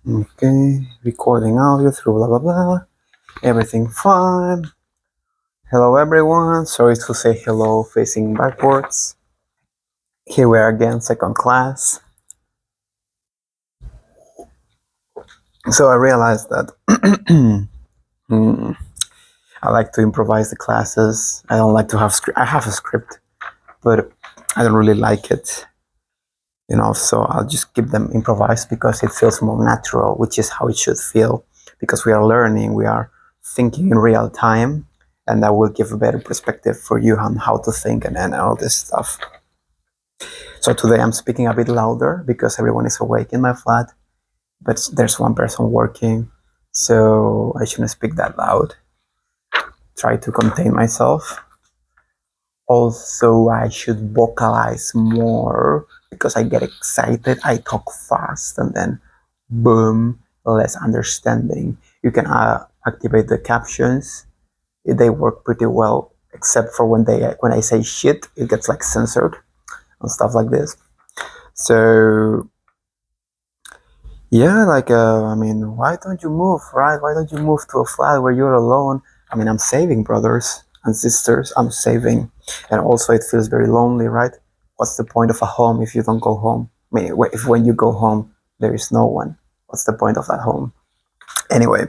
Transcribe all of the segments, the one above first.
Okay, recording audio through blah blah blah. Everything fine. Hello everyone. Sorry to say hello facing backwards. Here we are again, second class. So I realized that I like to improvise the classes. I don't like to have script. I have a script, but I don't really like it. So I'll just keep them improvised because it feels more natural, which is how it should feel. Because we are learning, we are thinking in real time, and that will give a better perspective for you on how to think and all this stuff. So today I'm speaking a bit louder because everyone is awake in my flat, but there's one person working, so I shouldn't speak that loud. Try to contain myself. Also, I should vocalize more because I get excited. I talk fast and then boom, less understanding. You can activate the captions. They work pretty well, except for when I say shit, it gets like censored and stuff like this. So yeah, why don't you move, right? Why don't you move to a flat where you're alone? I'm saving, brothers and sisters. I'm saving. And also, it feels very lonely, right? What's the point of a home if you don't go home? If when you go home, there is no one. What's the point of that home? Anyway,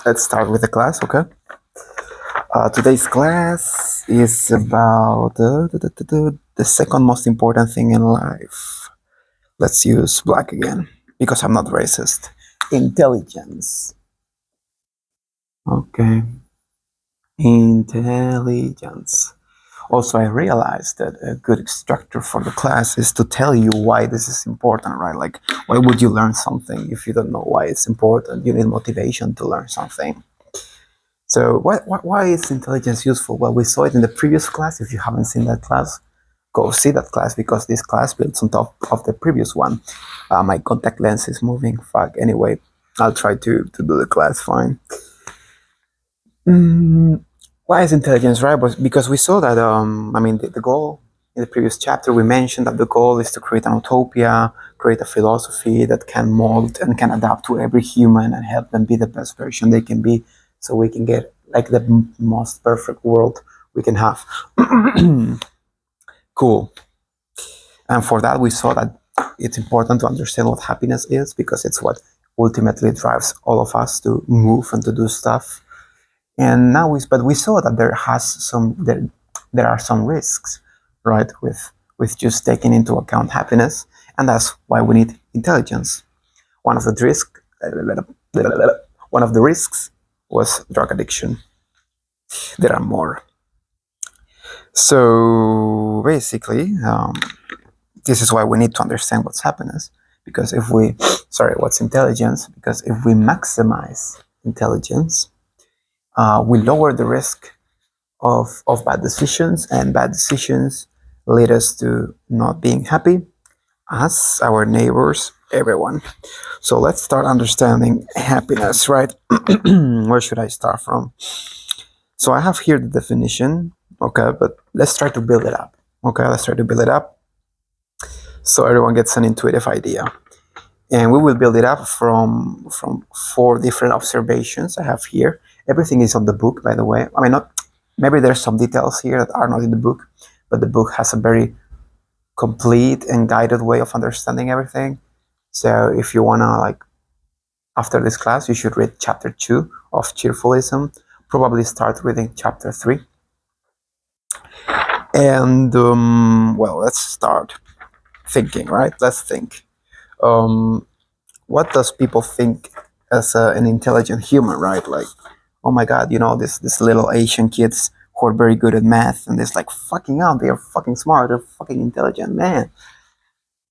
let's start with the class, okay? Today's class is about the second most important thing in life. Let's use black again because I'm not racist. Intelligence. Okay. Intelligence. Also, I realized that a good structure for the class is to tell you why this is important, right? Like, why would you learn something if you don't know why it's important? You need motivation to learn something. So, why is intelligence useful? Well, we saw it in the previous class. If you haven't seen that class, go see that class because this class builds on top of the previous one. My contact lens is moving. Fuck. Anyway, I'll try to do the class fine. Why is intelligence right? Because we saw that, the goal in the previous chapter, we mentioned that the goal is to create an utopia, create a philosophy that can mold and can adapt to every human and help them be the best version they can be so we can get like the most perfect world we can have. Cool. And for that, we saw that it's important to understand what happiness is because it's what ultimately drives all of us to move and to do stuff. And now we saw that there are some risks, right, with just taking into account happiness, and that's why we need intelligence. One of the risks was drug addiction. There are more. So basically, this is why we need to understand what's happiness. Because what's intelligence? Because if we maximize intelligence, we lower the risk of bad decisions, and bad decisions lead us to not being happy, us, our neighbors, everyone. So let's start understanding happiness, right? Where should I start from? So I have here the definition, okay, but let's try to build it up. Okay, let's try to build it up so everyone gets an intuitive idea. And we will build it up from 4 different observations I have here. Everything is on the book, by the way. Maybe there's some details here that are not in the book, but the book has a very complete and guided way of understanding everything. So if you wanna, after this class, you should read chapter 2 of Cheerfulism. Probably start reading chapter 3. And let's start thinking, right? Let's think. What does people think as an intelligent human, right? Like, oh my God, this little Asian kids who are very good at math, and it's like fucking out, they are fucking smart, they're fucking intelligent, man.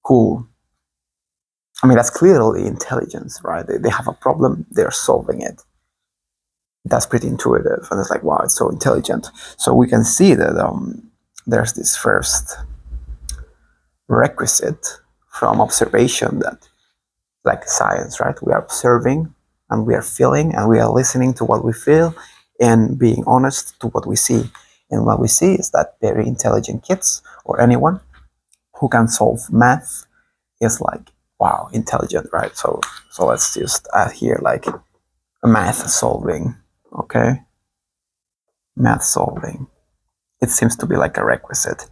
Cool. That's clearly intelligence, right? They have a problem, they're solving it. That's pretty intuitive, and it's like, wow, it's so intelligent. So we can see that there's this first requisite from observation that, like science, right? We are observing and we are feeling and we are listening to what we feel and being honest to what we see. And what we see is that very intelligent kids or anyone who can solve math is like wow, intelligent, right? So let's just add here like math solving. Okay, math solving. It seems to be like a requisite,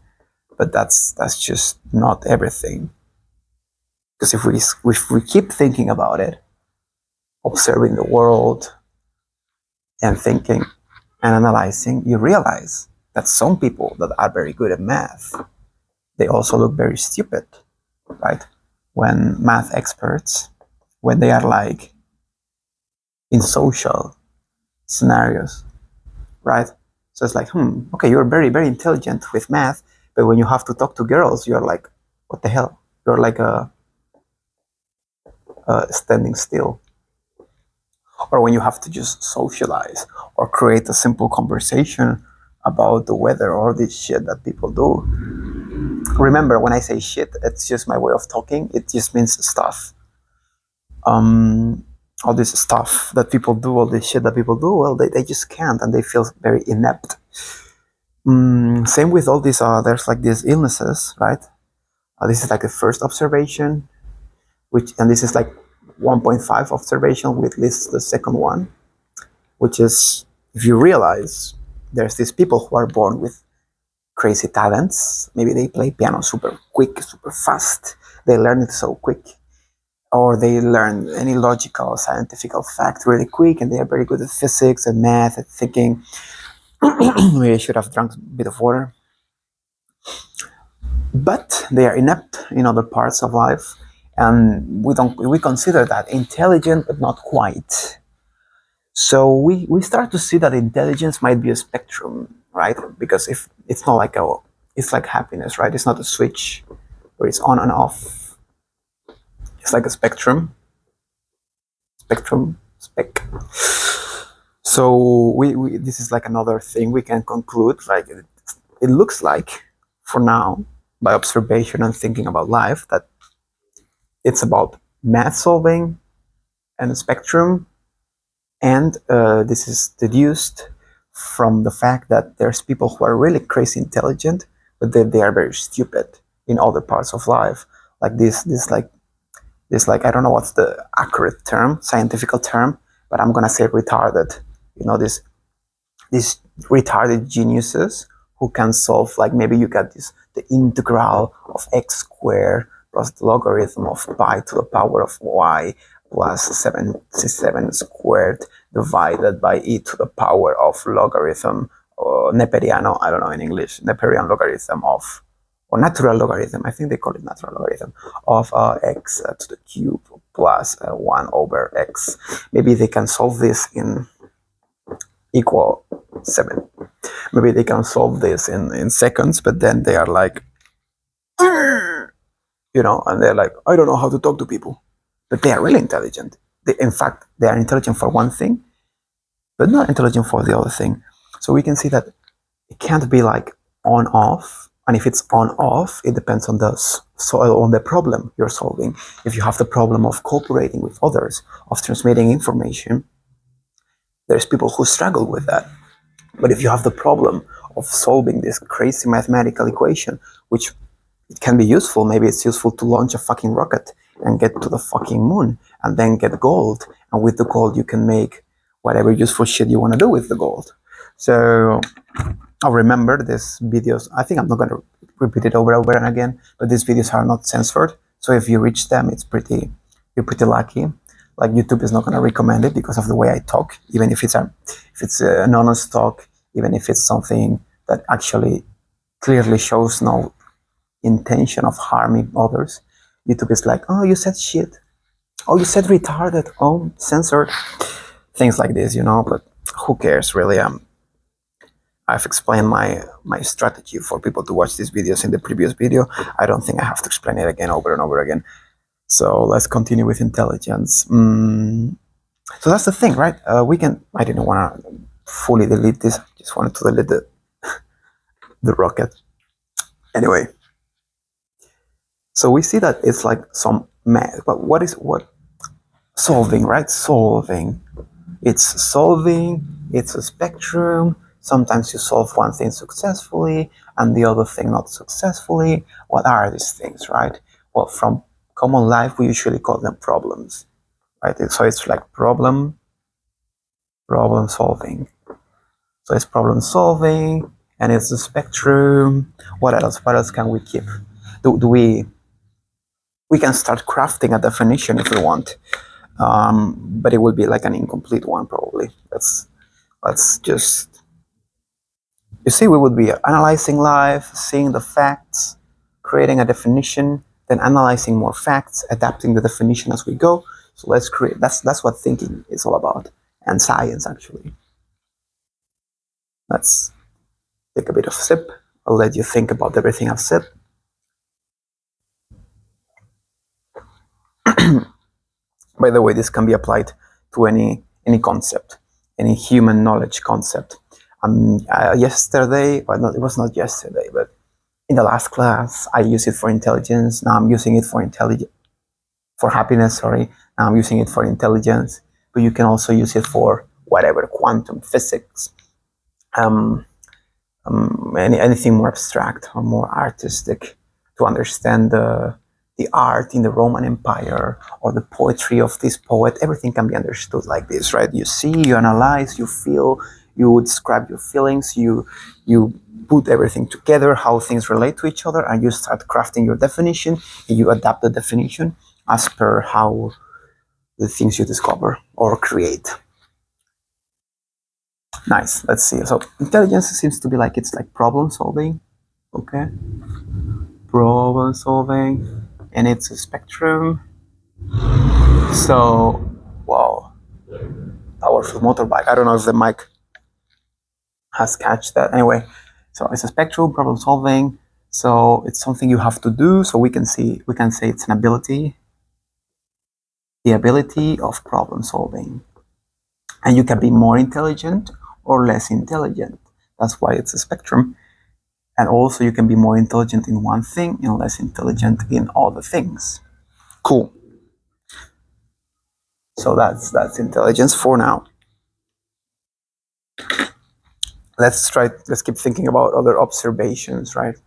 but that's just not everything. Because if we keep thinking about it, observing the world and thinking and analyzing, you realize that some people that are very good at math, they also look very stupid, right? When math experts, when they are like in social scenarios, right? So it's like, okay, you're very, very intelligent with math, but when you have to talk to girls, you're like, what the hell? You're like standing still. Or when you have to just socialize or create a simple conversation about the weather or this shit that people do. Remember, when I say shit, it's just my way of talking. It just means stuff. All this stuff that people do, all this shit that people do, well, they just can't, and they feel very inept. Same with all these, there's like these illnesses, right? This is like the first observation, and this is like 1.5 observation, which lists the second one, which is, if you realize there's these people who are born with crazy talents. Maybe they play piano super quick, super fast. They learn it so quick. Or they learn any logical, scientific fact really quick, and they are very good at physics and math and thinking. Maybe I should have drunk a bit of water. But they are inept in other parts of life, and we consider that intelligent but not quite. So we start to see that intelligence might be a spectrum, right? Because if it's not like it's like happiness, right? It's not a switch where it's on and off. It's like a spectrum. Spec. So this is like another thing we can conclude. Like it looks like, for now, by observation and thinking about life, that it's about math solving and a spectrum. And this is deduced from the fact that there's people who are really crazy intelligent, but they are very stupid in other parts of life. Like this I don't know what's the accurate term, scientific term, but I'm gonna say retarded. You know, these retarded geniuses who can solve, like, maybe you get the integral of x squared plus the logarithm of pi to the power of y plus 77 squared divided by e to the power of logarithm, or Neperiano, I don't know in English, Neperian logarithm of, or natural logarithm, I think they call it natural logarithm, of x to the cube plus 1 over x. Maybe they can solve this in equal 7. Maybe they can solve this in seconds, but then they are like, you know, and they're like, I don't know how to talk to people. But they are really intelligent. In fact, they are intelligent for one thing, but not intelligent for the other thing. So we can see that it can't be like on off. And if it's on off, it depends on the problem you're solving. If you have the problem of cooperating with others, of transmitting information, there's people who struggle with that. But if you have the problem of solving this crazy mathematical equation, which it can be useful, maybe it's useful to launch a fucking rocket and get to the fucking moon and then get gold. And with the gold, you can make whatever useful shit you want to do with the gold. So I'll remember these videos. I think I'm not going to repeat it over and over again, but these videos are not censored. So if you reach them, you're pretty lucky. Like, YouTube is not going to recommend it because of the way I talk, even if it's an honest talk, even if it's something that actually clearly shows no intention of harming others. YouTube is like, oh, you said shit. Oh, you said retarded. Oh, censored. Things like this, you know, but who cares, really? I've explained my strategy for people to watch these videos in the previous video. I don't think I have to explain it again over and over again. So let's continue with intelligence. So that's the thing, right? I didn't want to fully delete this. Just wanted to delete the rocket. Anyway. So we see that it's like some math, but what solving, right? Solving. It's a spectrum. Sometimes you solve one thing successfully and the other thing not successfully. What are these things, right? Well, from common life, we usually call them problems, right? So it's like problem solving. So it's problem solving, and it's the spectrum. What else? What else can we keep? Do we can start crafting a definition if we want, but it will be like an incomplete one probably. Let's just, you see, we would be analyzing life, seeing the facts, creating a definition, then analyzing more facts, adapting the definition as we go. So let's create. That's what thinking is all about, and science actually. Let's take a bit of sip. I'll let you think about everything I've said. By the way, this can be applied to any concept, any human knowledge concept. Yesterday, well, it was not yesterday, but in the last class, I used it for intelligence. Now I'm using it for happiness. Sorry, now I'm using it for intelligence. But you can also use it for whatever, quantum physics, anything more abstract or more artistic, to understand the art in the Roman Empire or the poetry of this poet. Everything can be understood like this, right? You see, you analyze, you feel, you describe your feelings, you put everything together, how things relate to each other, and you start crafting your definition, and you adapt the definition as per how the things you discover or create. Nice. Let's see. So intelligence seems to be like, it's like problem solving. Okay. Problem solving, and it's a spectrum. So, wow, powerful motorbike. I don't know if the mic has catch that. Anyway, so it's a spectrum, problem solving. So it's something you have to do. So we can say it's an ability, the ability of problem solving, and you can be more intelligent or less intelligent. That's why it's a spectrum. And also you can be more intelligent in one thing and less intelligent in other things. Cool. So that's intelligence for now. Let's keep thinking about other observations, right?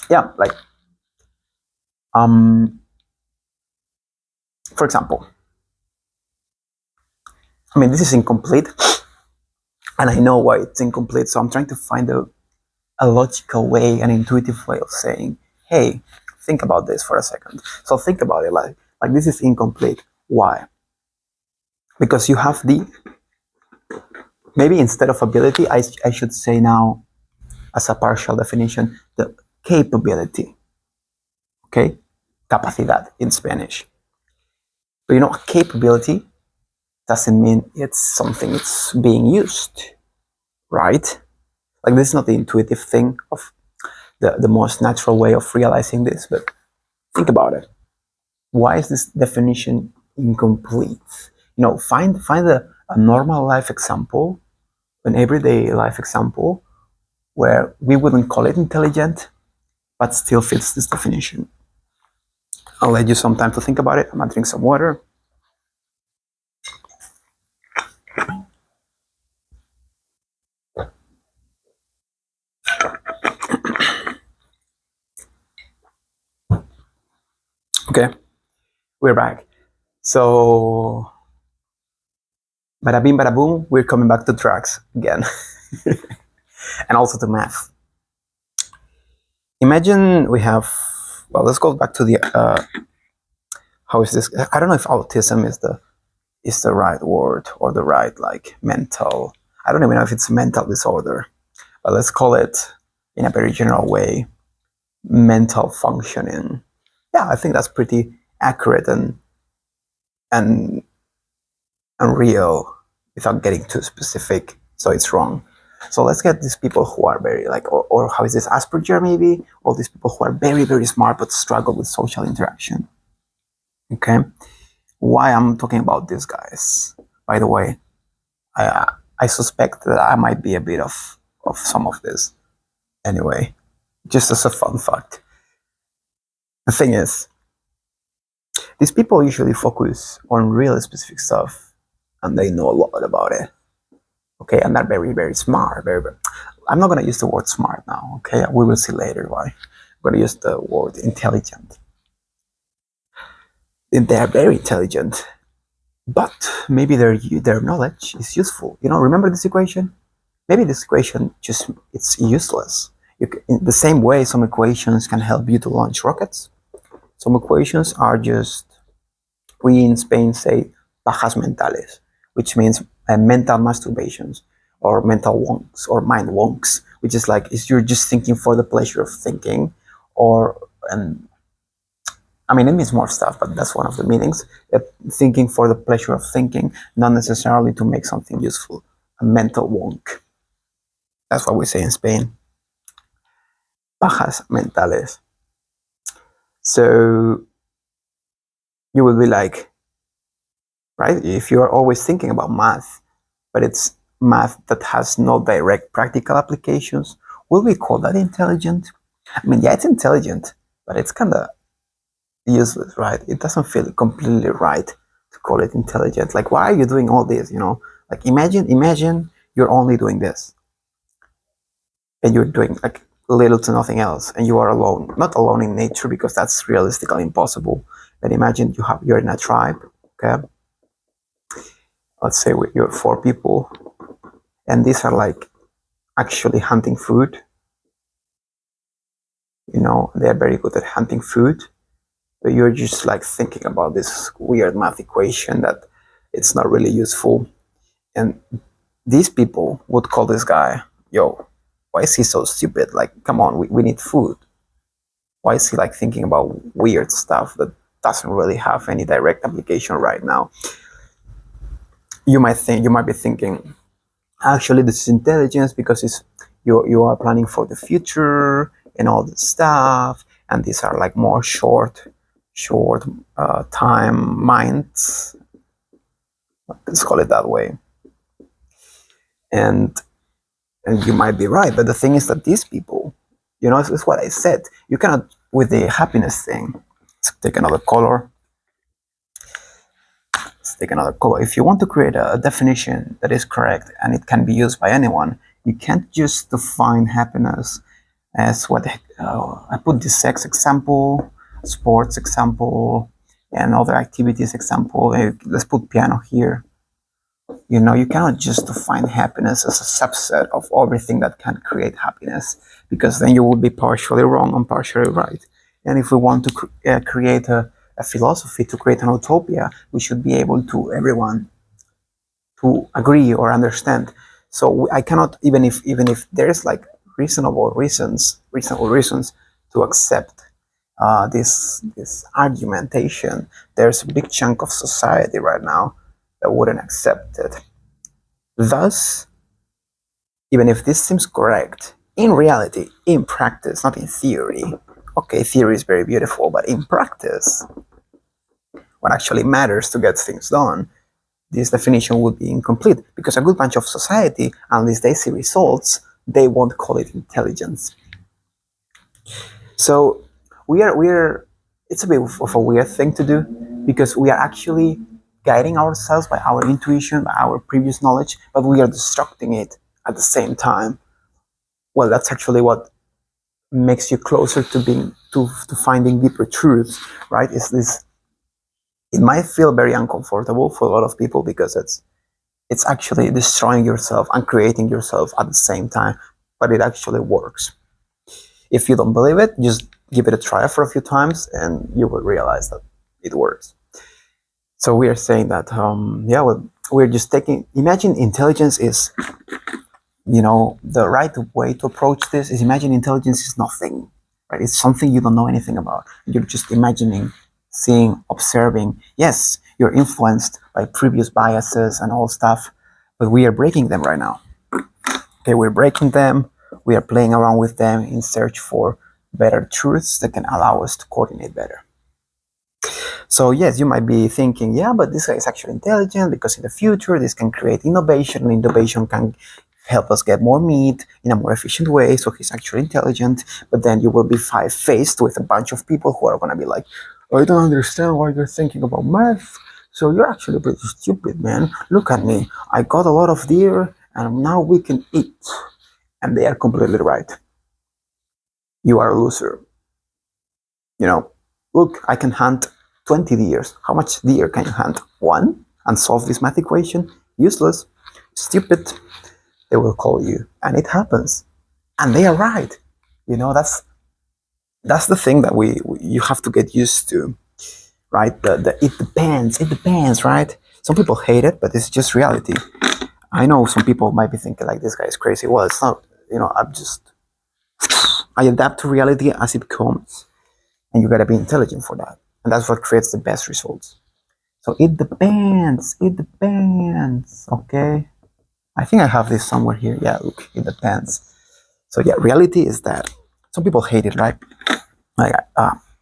Yeah, like, for example, I mean, this is incomplete, and I know why it's incomplete, so I'm trying to find a logical way, an intuitive way of saying, hey, think about this for a second. So think about it like this is incomplete. Why? Because you have maybe instead of ability, I should say now, as a partial definition, the capability. Okay? Capacidad in Spanish. But you know, capability doesn't mean it's something it's being used, right? Like, this is not the intuitive thing of the most natural way of realizing this, but think about it. Why is this definition incomplete? You know, find a normal life example, an everyday life example, where we wouldn't call it intelligent, but still fits this definition. I'll let you some time to think about it. I'm gonna drink some water. Okay, we're back. So, bada bing, bada boom, we're coming back to tracks again. And also to math. Imagine we have, well, let's go back to the, how is this? I don't know if autism is the right word or the right, like, mental. I don't even know if it's a mental disorder, but let's call it, in a very general way, mental functioning. Yeah, I think that's pretty accurate and real without getting too specific, so it's wrong. So let's get these people who are very, like, or how is this, Asperger maybe? All these people who are very, very smart but struggle with social interaction. Okay? Why I'm talking about these guys? By the way, I suspect that I might be a bit of some of this. Anyway, just as a fun fact. The thing is, these people usually focus on really specific stuff, and they know a lot about it. Okay, and they're very, very smart. I'm not going to use the word smart now. Okay, we will see later why. I'm going to use the word intelligent. And they are very intelligent, but maybe their knowledge is useful. Remember this equation? Maybe this equation it's useless. In the same way, some equations can help you to launch rockets. Some equations are just, we in Spain say pajas mentales, which means mental masturbations or mental wonks or mind wonks, which is like is you're just thinking for the pleasure of thinking, or and I mean it means more stuff, but that's one of the meanings. Thinking for the pleasure of thinking, not necessarily to make something useful. A mental wonk. That's what we say in Spain. Pajas mentales. So you will be like, right? If you are always thinking about math, but it's math that has no direct practical applications, will we call that intelligent? I mean, yeah, it's intelligent, but it's kind of useless, right? It doesn't feel completely right to call it intelligent. Like, why are you doing all this? Like imagine you're only doing this, and you're doing like little to nothing else, and you are alone. Not alone in nature because that's realistically impossible. But imagine you're in a tribe, okay? Let's say you're 4 people, and these are like actually hunting food. They're very good at hunting food, but you're just like thinking about this weird math equation that it's not really useful. And these people would call this guy, yo, why is he so stupid? Like, come on, we need food. Why is he like thinking about weird stuff that doesn't really have any direct application right now? You might be thinking, actually this is intelligence because you are planning for the future and all this stuff, and these are like more short time minds, let's call it that way. And you might be right, but the thing is that these people, it's what I said, you cannot, with the happiness thing. Let's take another color. If you want to create a definition that is correct and it can be used by anyone, you can't just define happiness as what I put this sex example, sports example, and other activities example. Let's put piano here. You cannot just define happiness as a subset of everything that can create happiness, because then you would be partially wrong and partially right. And if we want to create a philosophy, to create an utopia, we should be able to everyone to agree or understand. So I cannot, even if there's like reasonable reasons to accept this argumentation, there's a big chunk of society right now that wouldn't accept it. Thus, even if this seems correct, in reality, in practice, not in theory, okay, theory is very beautiful, but in practice, what actually matters to get things done, this definition would be incomplete, because a good bunch of society, unless they see results, they won't call it intelligence. So it's a bit of a weird thing to do, because we are actually guiding ourselves by our intuition, by our previous knowledge, but we are destructing it at the same time. Well, that's actually what makes you closer to finding deeper truths, right? Is this? It might feel very uncomfortable for a lot of people, because it's actually destroying yourself and creating yourself at the same time, but it actually works. If you don't believe it, just give it a try for a few times and you will realize that it works. So we are saying that, we're just imagine intelligence is, the right way to approach this is, imagine intelligence is nothing, right? It's something you don't know anything about. You're just imagining, seeing, observing. Yes, you're influenced by previous biases and all stuff, but we are breaking them right now. Okay, we're breaking them. We are playing around with them in search for better truths that can allow us to coordinate better. So yes, you might be thinking, yeah, but this guy is actually intelligent because in the future this can create innovation, and innovation can help us get more meat in a more efficient way. So he's actually intelligent. But then you will be faced with a bunch of people who are going to be like, I don't understand why you're thinking about math. So you're actually pretty stupid, man. Look at me. I got a lot of deer and now we can eat. And they are completely right. You are a loser. Look, I can hunt 20 deers. How much deer can you hunt? One? And solve this math equation? Useless. Stupid. They will call you. And it happens. And they are right. That's the thing that you have to get used to, right? The it depends, right? Some people hate it, but it's just reality. I know some people might be thinking like, this guy is crazy. Well, it's not. I adapt to reality as it comes, and you gotta be intelligent for that, and that's what creates the best results. So it depends. It depends. Okay. I think I have this somewhere here. Yeah, look, it depends. So yeah, reality is that some people hate it, right? Like,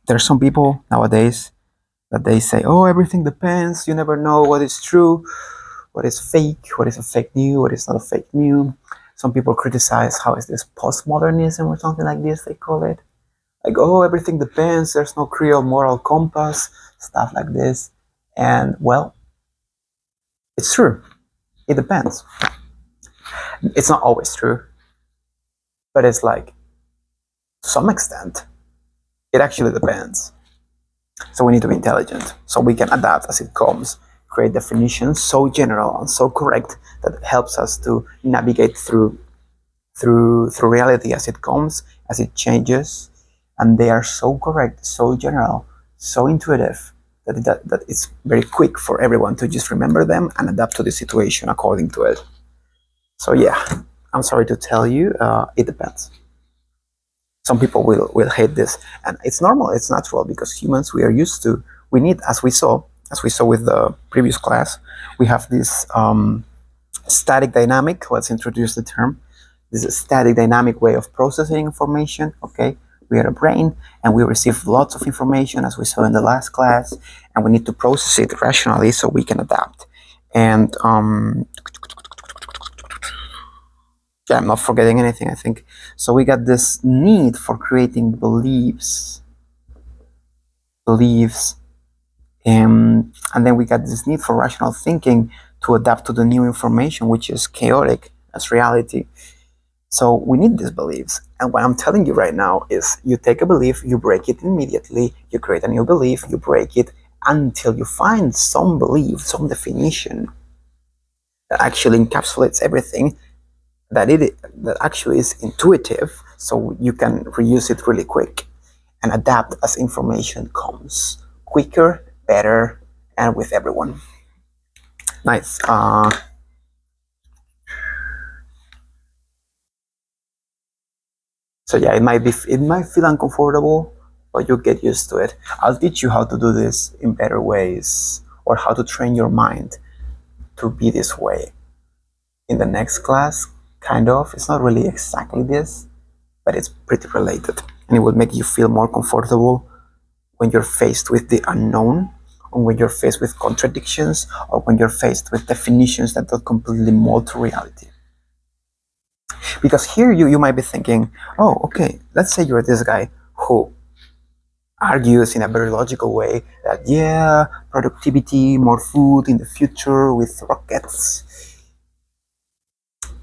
there's some people nowadays that they say, "Oh, everything depends. You never know what is true, what is fake, what is a fake news, what is not a fake news." Some people criticize how is this postmodernism or something like this they call it. Like, oh, everything depends. There's no clear moral compass, stuff like this. And well, it's true. It depends. It's not always true, but it's like, to some extent, it actually depends. So we need to be intelligent so we can adapt as it comes, create definitions so general and so correct that it helps us to navigate through reality as it comes, as it changes, and they are so correct, so general, so intuitive that it's very quick for everyone to just remember them and adapt to the situation according to it. So yeah, I'm sorry to tell you, it depends. Some people will hate this, and it's normal, it's natural, because humans, we need, as we saw with the previous class, we have this static dynamic. Let's introduce the term. This is a static dynamic way of processing information. Okay, we are a brain and we receive lots of information, as we saw in the last class, and we need to process it rationally so we can adapt. And yeah, I'm not forgetting anything, I think. So we got this need for creating beliefs, and then we got this need for rational thinking to adapt to the new information, which is chaotic as reality. So we need these beliefs. And what I'm telling you right now is, you take a belief, you break it immediately, you create a new belief, you break it until you find some belief, some definition that actually encapsulates everything, that actually is intuitive, so you can reuse it really quick and adapt as information comes quicker, better, and with everyone. Nice. So yeah, it might feel uncomfortable, but you'll get used to it. I'll teach you how to do this in better ways, or how to train your mind to be this way in the next class. Kind of. It's not really exactly this, but it's pretty related, and it will make you feel more comfortable when you're faced with the unknown, or when you're faced with contradictions, or when you're faced with definitions that don't completely mold to reality. Because here you might be thinking, oh, okay, let's say you're this guy who argues in a very logical way that, yeah, productivity, more food in the future with rockets.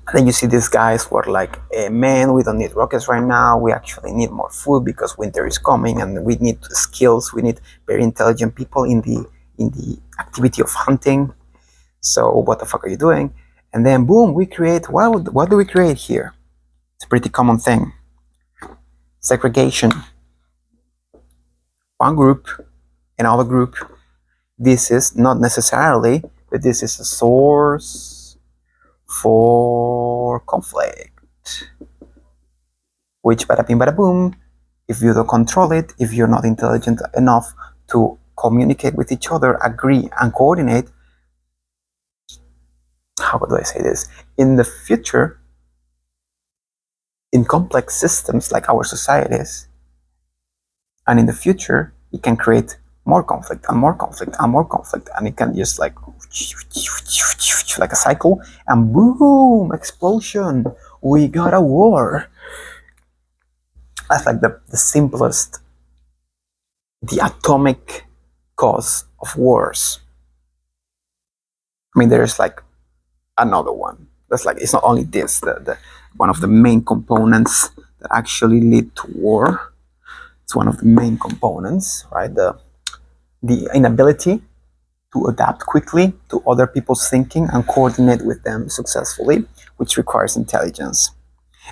And then you see these guys who are like, man, we don't need rockets right now. We actually need more food because winter is coming, and we need skills. We need very intelligent people in the activity of hunting. So what the fuck are you doing? And then boom, we create, what do we create here? It's a pretty common thing. Segregation. One group, another group. This is not necessarily, but this is a source for conflict. Which, bada bing, bada boom, if you don't control it, if you're not intelligent enough to communicate with each other, agree, and coordinate, how do I say this? In the future, in complex systems like our societies, and in the future, it can create more conflict and more conflict and more conflict, and it can just like a cycle, and boom, explosion, we got a war. That's like the simplest, the atomic cause of wars. I mean, there's like another one That's like, it's not only this, the one of the main components that actually lead to war. It's one of the main components, right? The inability to adapt quickly to other people's thinking and coordinate with them successfully, which requires intelligence.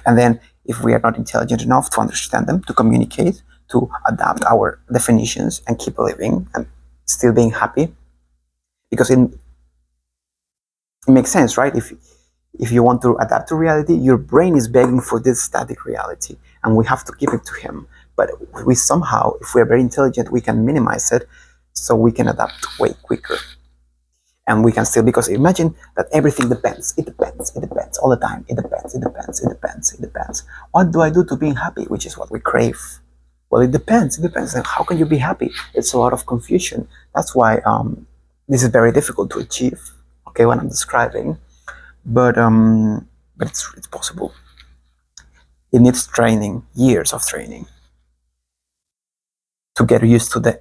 And then if we are not intelligent enough to understand them, to communicate, to adapt our definitions and keep living and still being happy, because it makes sense, right? If you want to adapt to reality, your brain is begging for this static reality, and we have to give it to him. But we somehow, if we're very intelligent, we can minimize it so we can adapt way quicker. And we can still, because imagine that everything depends. It depends all the time. It depends. What do I do to being happy? Which is what we crave. Well, it depends. And how can you be happy? It's a lot of confusion. That's why this is very difficult to achieve. Okay, what I'm describing, but it's possible. It needs training, years of training, to get used to the.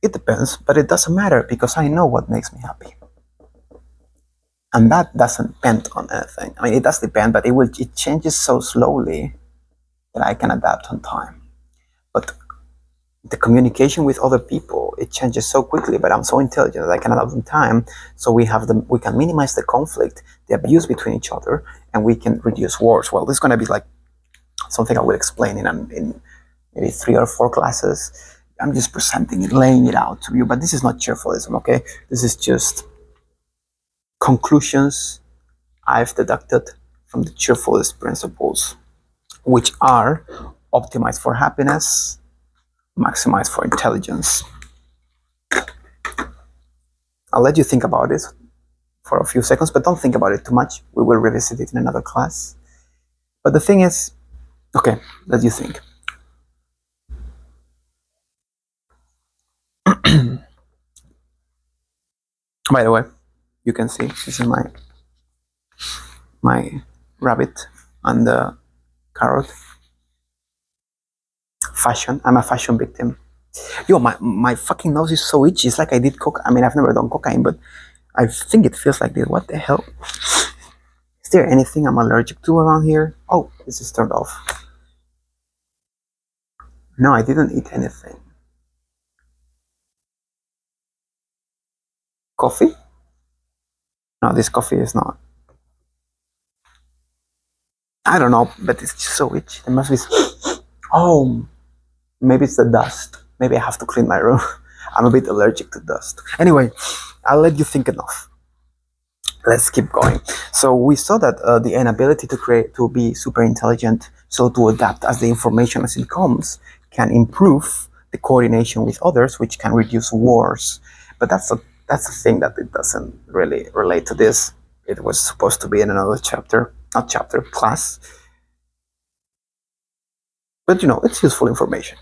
It depends, but it doesn't matter because I know what makes me happy. And that doesn't depend on anything. I mean, it does depend, but it changes so slowly that I can adapt on time. But the communication with other people, it changes so quickly, but I'm so intelligent that I can adapt on time. So we can minimize the conflict, the abuse between each other, and we can reduce wars. Well, this is going to be like something I will explain in maybe 3 or 4 classes. I'm just presenting it, laying it out to you, but this is not cheerfulism, okay? This is just conclusions I've deducted from the cheerfulist principles, which are optimized for happiness, maximized for intelligence. I'll let you think about it for a few seconds, but don't think about it too much. We will revisit it in another class. But the thing is, okay, let you think. By the way, you can see this is my rabbit and the carrot. Fashion. I'm a fashion victim. Yo, my fucking nose is so itchy. It's like I did coke. I mean, I've never done cocaine, but I think it feels like this. What the hell? Is there anything I'm allergic to around here? Oh, this is turned off. No, I didn't eat anything. Coffee? No, this coffee is not. I don't know, but it's just so itchy. There must be. Oh, maybe it's the dust. Maybe I have to clean my room. I'm a bit allergic to dust. Anyway, I'll let you think enough. Let's keep going. So we saw that the inability to be super intelligent, so to adapt as the information as it comes, can improve the coordination with others, which can reduce wars. But that's a thing that it doesn't really relate to this. It was supposed to be in another class. But it's useful information.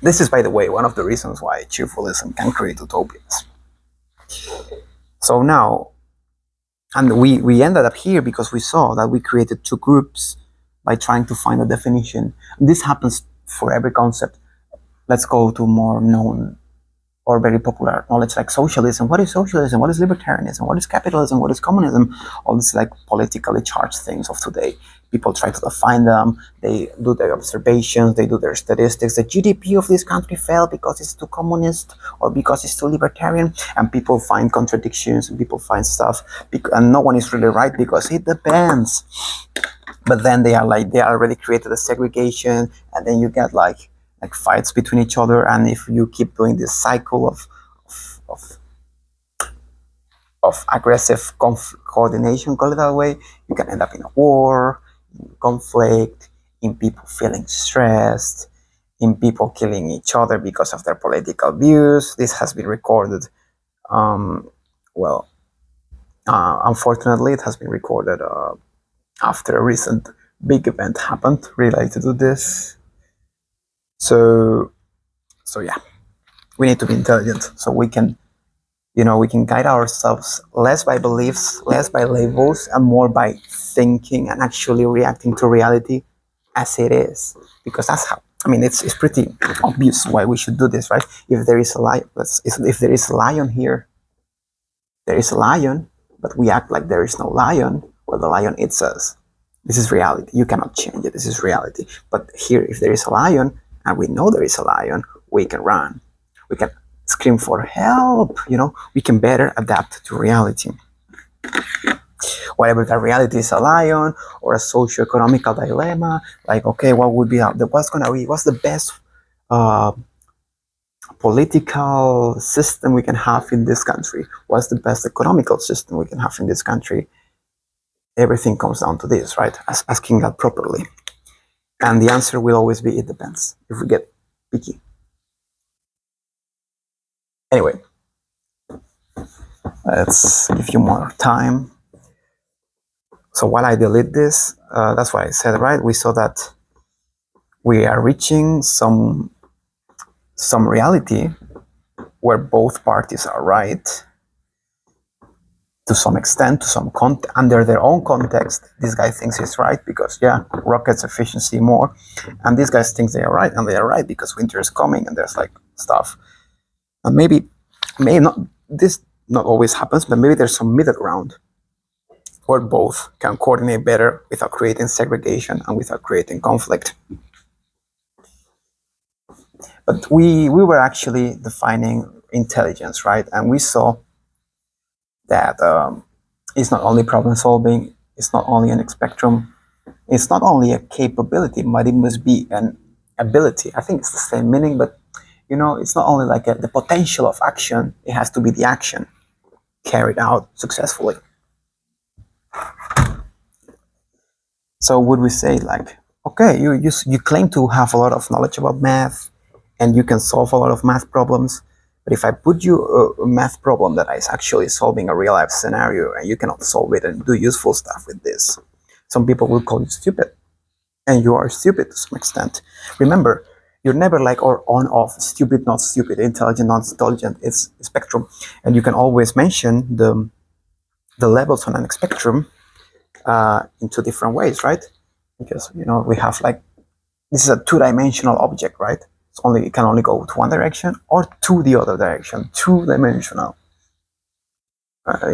This is, by the way, one of the reasons why cheerfulism can create utopias. So now, and we ended up here because we saw that we created 2 groups by trying to find a definition. This happens for every concept. Let's go to more known or very popular knowledge like socialism. What is socialism? What is libertarianism? What is capitalism? What is communism? All these like politically charged things of today. People try to define them. They do their observations. They do their statistics. The GDP of this country fell because it's too communist or because it's too libertarian. And people find contradictions and people find stuff. And no one is really right because it depends. But then they already created a segregation, and then you get like fights between each other. And if you keep doing this cycle of aggressive coordination, call it that way, you can end up in a war, in conflict, in people feeling stressed, in people killing each other because of their political views. This has been recorded. Unfortunately, it has been recorded after a recent big event happened related to this. So yeah, we need to be intelligent so we can guide ourselves less by beliefs, less by labels, and more by thinking and actually reacting to reality as it is. Because that's how, it's pretty obvious why we should do this, right? If there is a lion, if there is a lion here, there is a lion, but we act like there is no lion. or the lion eats us. This is reality. You cannot change it. This is reality. But here, if there is a lion, and we know there is a lion, we can run. We can scream for help. We can better adapt to reality. Whatever that reality is, a lion or a socio-economical dilemma, like, okay, what's the best political system we can have in this country? What's the best economical system we can have in this country? Everything comes down to this, right? Asking that properly. And the answer will always be, it depends, if we get picky. Anyway, let's give you more time. So while I delete this, that's what I said, right? We saw that we are reaching some reality where both parties are right to some extent, to some under their own context. This guy thinks he's right because, yeah, rockets efficiency more, and these guys think they are right, and they are right because winter is coming and there's like stuff. And maybe not, this not always happens, but maybe there's some middle ground where both can coordinate better without creating segregation and without creating conflict. But we were actually defining intelligence, right? And we saw that it's not only problem solving, it's not only a spectrum, it's not only a capability, but it must be an ability. I think it's the same meaning, but it's not only like the potential of action, it has to be the action carried out successfully. So would we say, like, okay, you claim to have a lot of knowledge about math and you can solve a lot of math problems, but if I put you a math problem that is actually solving a real life scenario and you cannot solve it and do useful stuff with this, some people will call you stupid. And you are stupid to some extent. Remember, you're never like or on off, stupid, not stupid, intelligent, not intelligent. It's a spectrum. And you can always mention the levels on a spectrum in two different ways, right? Because we have like, this is a two-dimensional object, right? It can only go to one direction or to the other direction. Two-dimensional.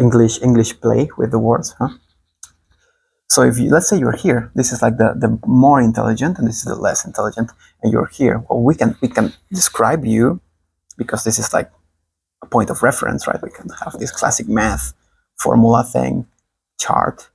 English play with the words, huh? So if let's say you're here, this is like the more intelligent and this is the less intelligent, and you're here. Well, we can describe you, because this is like a point of reference, right? We can have this classic math formula thing, chart.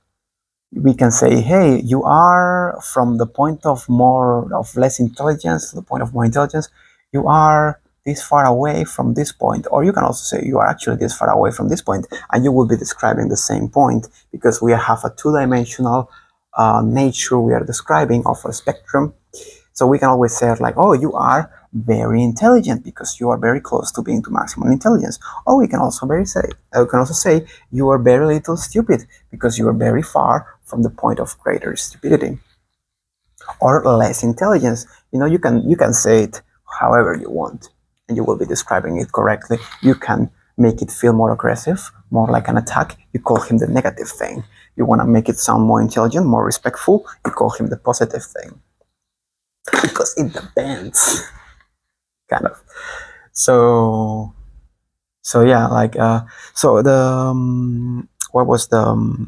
We can say, hey, you are from the point of less intelligence to the point of more intelligence. You are this far away from this point. Or you can also say you are actually this far away from this point, and you will be describing the same point, because we have a two-dimensional nature we are describing of a spectrum. So we can always say like, oh, you are very intelligent because you are very close to being to maximum intelligence. Or we can also say you are very little stupid because you are very far from the point of greater stupidity. Or less intelligence. You can say it however you want, and you will be describing it correctly. You can make it feel more aggressive, more like an attack. You call him the negative thing. You want to make it sound more intelligent, more respectful. You call him the positive thing. Because it depends, kind of. So yeah, like so the what was the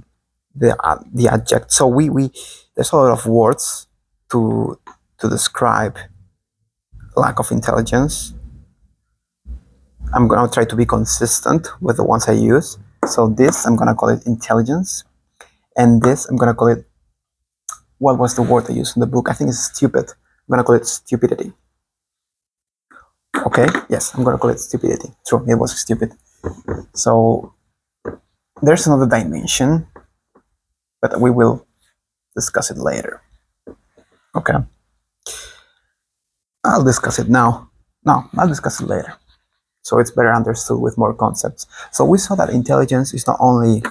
adjective? So we there's a lot of words to describe lack of intelligence. I'm gonna try to be consistent with the ones I use. So this, I'm gonna call it intelligence, and this, I'm gonna call it, what was the word I used in the book? I think it's stupid. I'm gonna call it stupidity. Okay, yes, I'm gonna call it stupidity. True, it was stupid. So there's another dimension, but we will discuss it later. Okay, I'll discuss it now. No, I'll discuss it later, so it's better understood with more concepts. So we saw that intelligence is not only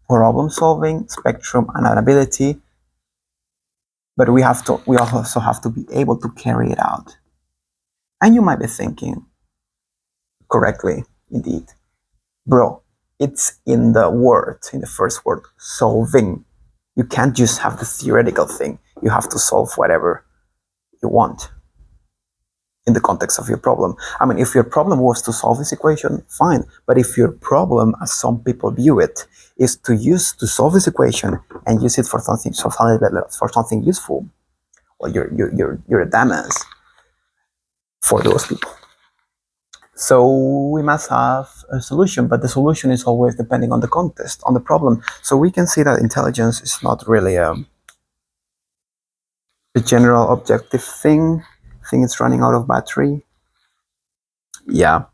problem solving, spectrum, and an ability, but we also have to be able to carry it out. And you might be thinking, correctly, indeed, bro, it's in the first word, solving. You can't just have the theoretical thing. You have to solve whatever you want. in the context of your problem. I mean, if your problem was to solve this equation, fine. But if your problem, as some people view it, is to solve this equation and use it for something useful, well, you're a dumbass for those people. So we must have a solution, but the solution is always depending on the context, on the problem. So we can see that intelligence is not really a general objective thing. I think it's running out of battery. Yeah,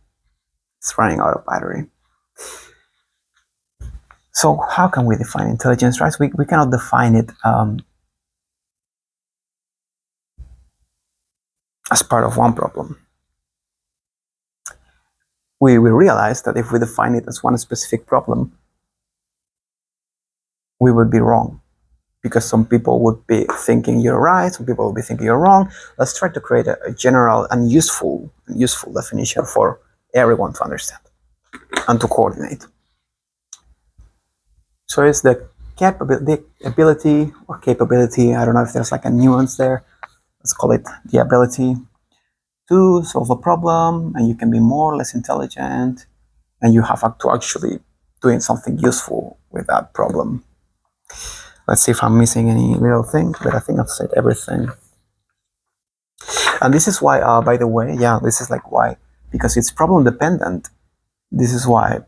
it's running out of battery. So how can we define intelligence, right? We cannot define it as part of one problem. We realize that if we define it as one specific problem, we would be wrong, because some people would be thinking you're right, some people would be thinking you're wrong. Let's try to create a general and useful definition for everyone to understand and to coordinate. So it's the ability, I don't know if there's like a nuance there, let's call it the ability to solve a problem, and you can be more or less intelligent, and you have to actually doing something useful with that problem. Let's see if I'm missing any little thing, but I think I've said everything. And this is why, by the way, this is like why, because it's problem dependent. This is why,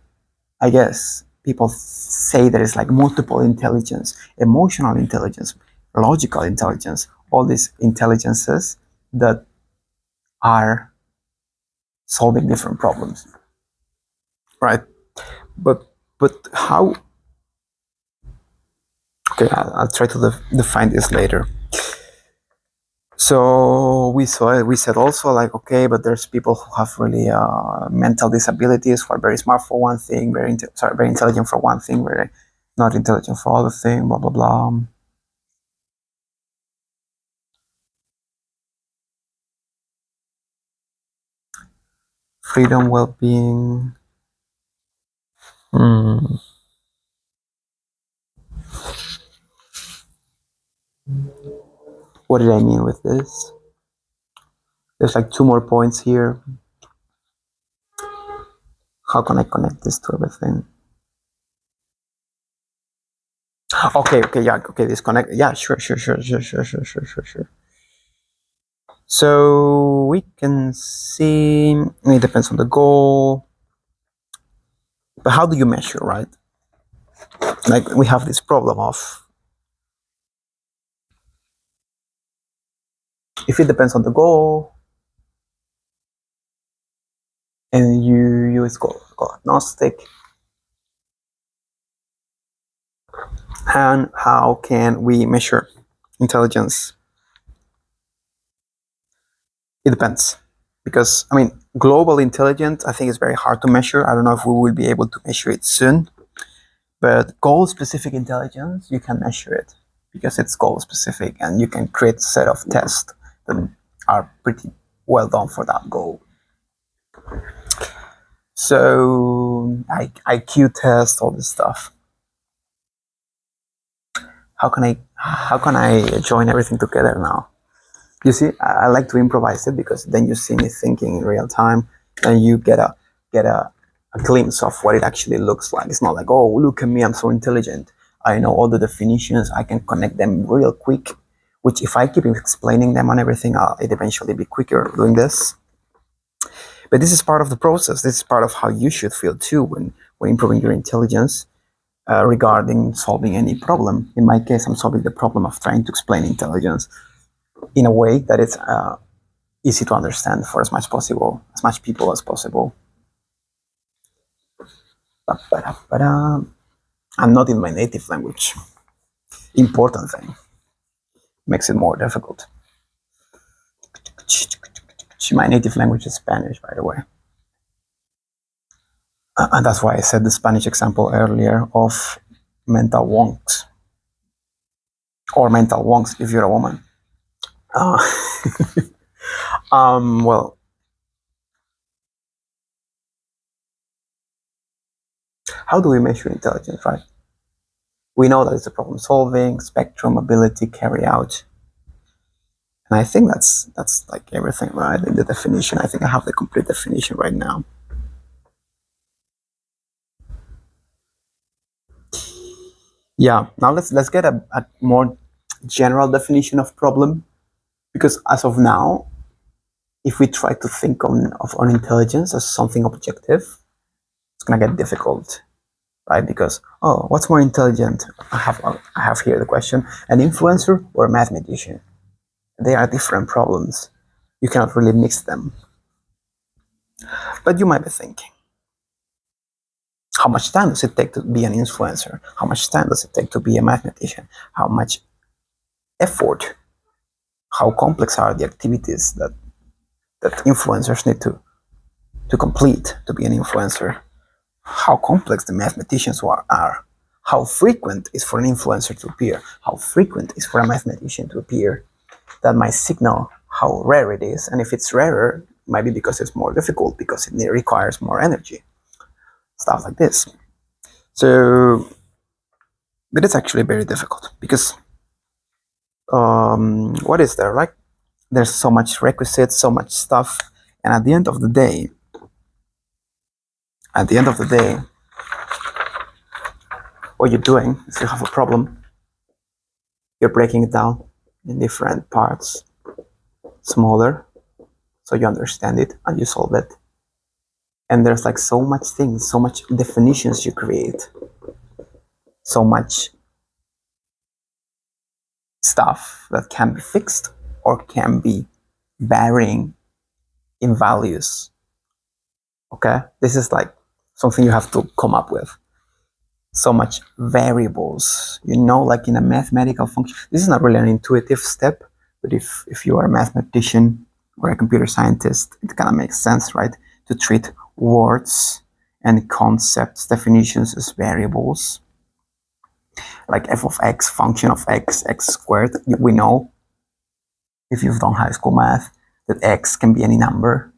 I guess, people say there is like multiple intelligence, emotional intelligence, logical intelligence, all these intelligences that are solving different problems, right? But how? Okay, I'll try to define this later. So we said also like, okay, but there's people who have really mental disabilities, who are very smart for one thing, very intelligent for one thing, very not intelligent for other thing, blah blah blah. Freedom, well-being. What did I mean with this? There's like 2 more points here. How can I connect this to everything? Okay, disconnect. Yeah, sure. So we can see it depends on the goal. But how do you measure, right? Like we have this problem of if it depends on the goal and you use goal agnostic, and how can we measure intelligence? It depends, because I mean global intelligence I think is very hard to measure. I don't know if we will be able to measure it soon, but goal specific intelligence you can measure it because it's goal specific and you can create a set of tests that are pretty well done for that goal. So IQ test, all this stuff. How can I join everything together now? You see, I like to improvise it because then you see me thinking in real time, and you get a glimpse of what it actually looks like. It's not like, oh, look at me, I'm so intelligent. I know all the definitions. I can connect them real quick. Which, if I keep explaining them on everything, it eventually be quicker doing this. But this is part of the process. This is part of how you should feel too when improving your intelligence regarding solving any problem. In my case, I'm solving the problem of trying to explain intelligence in a way that it's easy to understand for as much people as possible. I'm not in my native language. Important thing. Makes it more difficult. My native language is Spanish, by the way. And that's why I said the Spanish example earlier of mental wonks. Or mental wonks if you're a woman. Well, how do we measure intelligence, right? We know that it's a problem solving, spectrum, ability, carry out. And I think that's like everything, right? In the definition, I think I have the complete definition right now. Yeah. Now let's get a more general definition of problem, because as of now, if we try to think on intelligence as something objective, it's gonna get difficult, right? Because, oh, what's more intelligent? I have here the question: an influencer or a mathematician? They are different problems. You cannot really mix them. But you might be thinking, how much time does it take to be an influencer? How much time does it take to be a mathematician? How much effort? How complex are the activities that influencers need to complete to be an influencer? How complex the mathematicians are? How frequent is for an influencer to appear? How frequent is for a mathematician to appear? That might signal how rare it is. And if it's rarer, it might be because it's more difficult, because it requires more energy. Stuff like this. So, but it's actually very difficult because what is there, right? There's so much requisites, so much stuff, and at the end of the day, what you're doing is you have a problem, you're breaking it down in different parts, smaller, so you understand it and you solve it. And there's like so much things, so much definitions you create, so much stuff that can be fixed or can be varying in values. Okay, this is like something you have to come up with. So much variables, like in a mathematical function. This is not really an intuitive step, but if you are a mathematician or a computer scientist, it kind of makes sense, right? To treat words and concepts, definitions as variables, like f of x, function of x, x squared. We know, if you've done high school math, that x can be any number.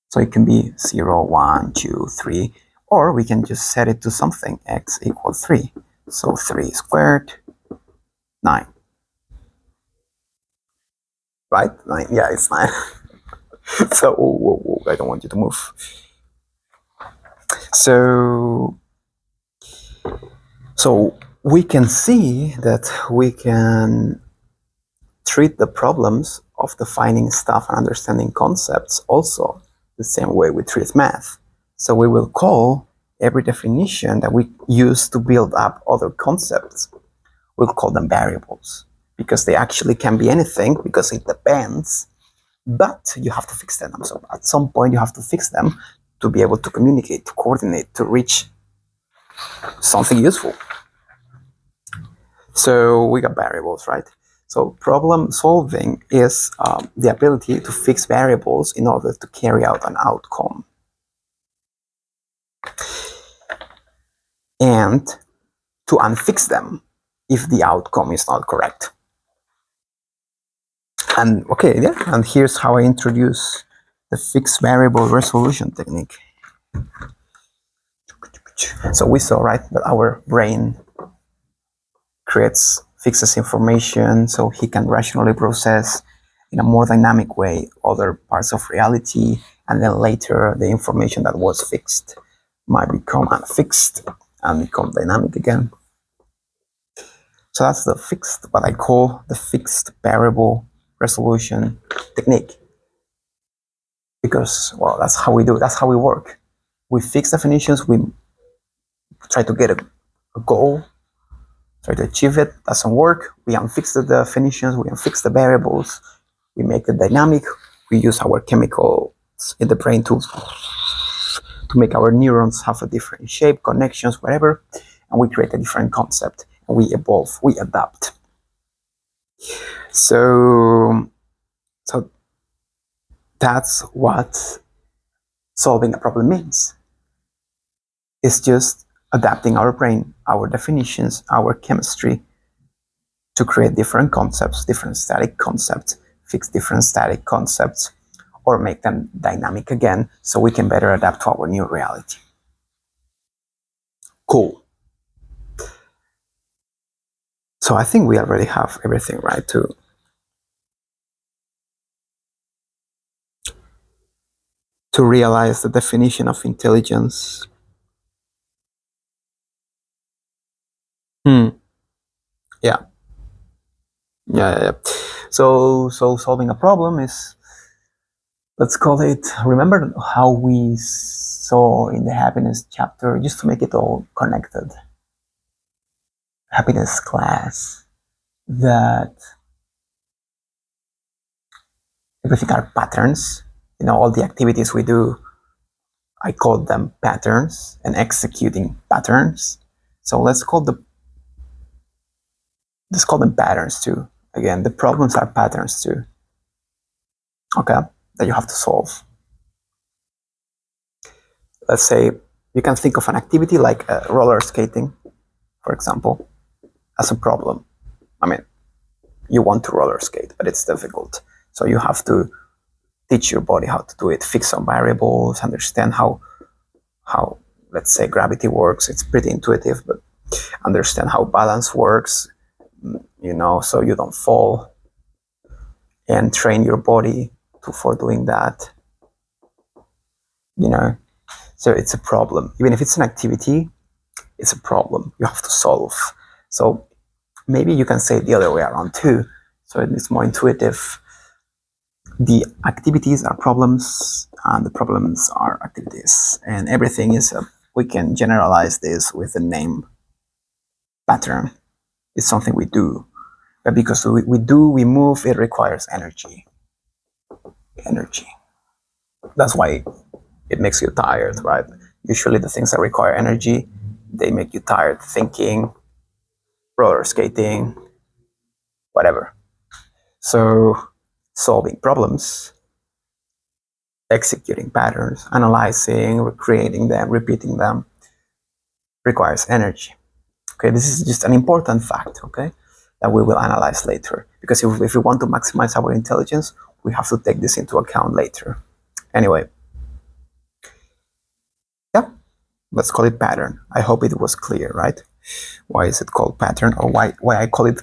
So it can be 0, 1, 2, 3, or we can just set it to something, x equals 3. So 3 squared, 9. Right? 9, yeah, it's 9. So, whoa, I don't want you to move. So we can see that we can treat the problems of defining stuff and understanding concepts also the same way we treat math. So we will call every definition that we use to build up other concepts, we'll call them variables, because they actually can be anything, because it depends, but you have to fix them. So at some point you have to fix them to be able to communicate, to coordinate, to reach something useful. So we got variables, right? So problem solving is the ability to fix variables in order to carry out an outcome. And to unfix them if the outcome is not correct. And okay, yeah, and here's how I introduce the fixed variable resolution technique. So we saw, right, that our brain fixes information so he can rationally process in a more dynamic way other parts of reality, and then later the information that was fixed might become unfixed and become dynamic again. So that's what I call the fixed variable resolution technique. Because, well, that's how we do it. That's how we work. We fix definitions, we try to get a goal, try to achieve it, doesn't work, we unfix the definitions, we unfix the variables, we make it dynamic, we use our chemicals in the brain to make our neurons have a different shape, connections, whatever, and we create a different concept, and we evolve, we adapt. So that's what solving a problem means. It's just adapting our brain, our definitions, our chemistry to create different concepts, different static concepts, fix different static concepts, or make them dynamic again so we can better adapt to our new reality. Cool. So I think we already have everything, right, to to realize the definition of intelligence. Hmm. Yeah. Yeah. So solving a problem is, let's call it, remember how we saw in the happiness chapter, just to make it all connected, happiness class, that everything are patterns. All the activities we do, I call them patterns, and executing patterns. So let's call them patterns too. Again, the problems are patterns too. Okay, that you have to solve. Let's say you can think of an activity like roller skating, for example, as a problem. I mean, you want to roller skate, but it's difficult. So you have to teach your body how to do it, fix some variables, understand how let's say gravity works. It's pretty intuitive, but understand how balance works, so you don't fall, and train your body for doing that. So it's a problem. Even if it's an activity, it's a problem you have to solve. So maybe you can say it the other way around too. So it's more intuitive. The activities are problems, and the problems are activities, and everything is we can generalize this with the name pattern. It's something we do, but because we move, it requires energy. That's why it makes you tired, right? Usually the things that require energy, they make you tired. Thinking, roller skating, whatever. So solving problems, executing patterns, analyzing, recreating them, repeating them, requires energy. Okay, this is just an important fact, okay, that we will analyze later. Because if we want to maximize our intelligence, we have to take this into account later. Anyway, yeah, let's call it pattern. I hope it was clear, right? Why is it called pattern, or why I call it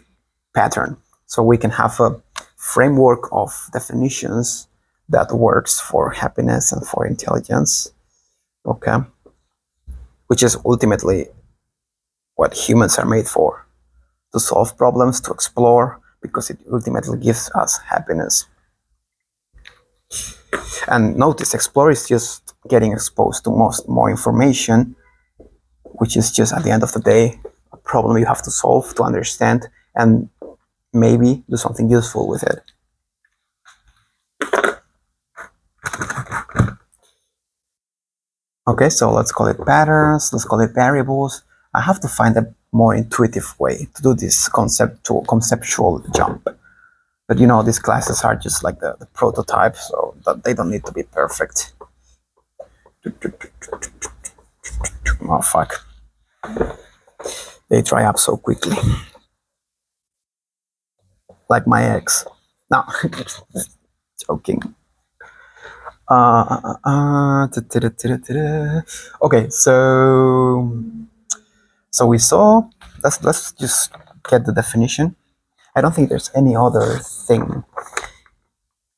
pattern? So we can have a framework of definitions that works for happiness and for intelligence, okay? Which is ultimately what humans are made for, to solve problems, to explore, because it ultimately gives us happiness. And notice, explore is just getting exposed to more information, which is just at the end of the day a problem you have to solve, to understand, and maybe do something useful with it. Okay, so let's call it patterns, let's call it variables. I have to find a more intuitive way to do this conceptual jump. But these classes are just like the prototype, so that they don't need to be perfect. Oh, fuck. They dry up so quickly. Like my ex. No, joking. Okay, so we saw, let's just get the definition. I don't think there's any other thing,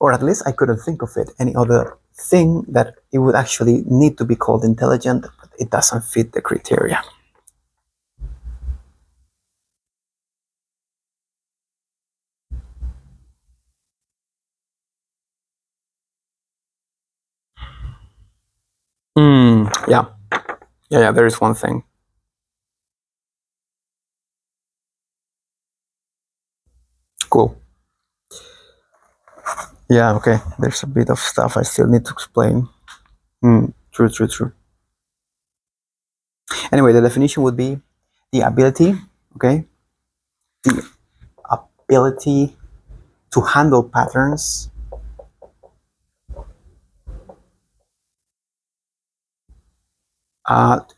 or at least I couldn't think of it, any other thing that it would actually need to be called intelligent, but it doesn't fit the criteria. Yeah, there is one thing. Cool. Yeah, okay, there's a bit of stuff I still need to explain. True. Anyway, the definition would be the ability, okay, the ability to handle patterns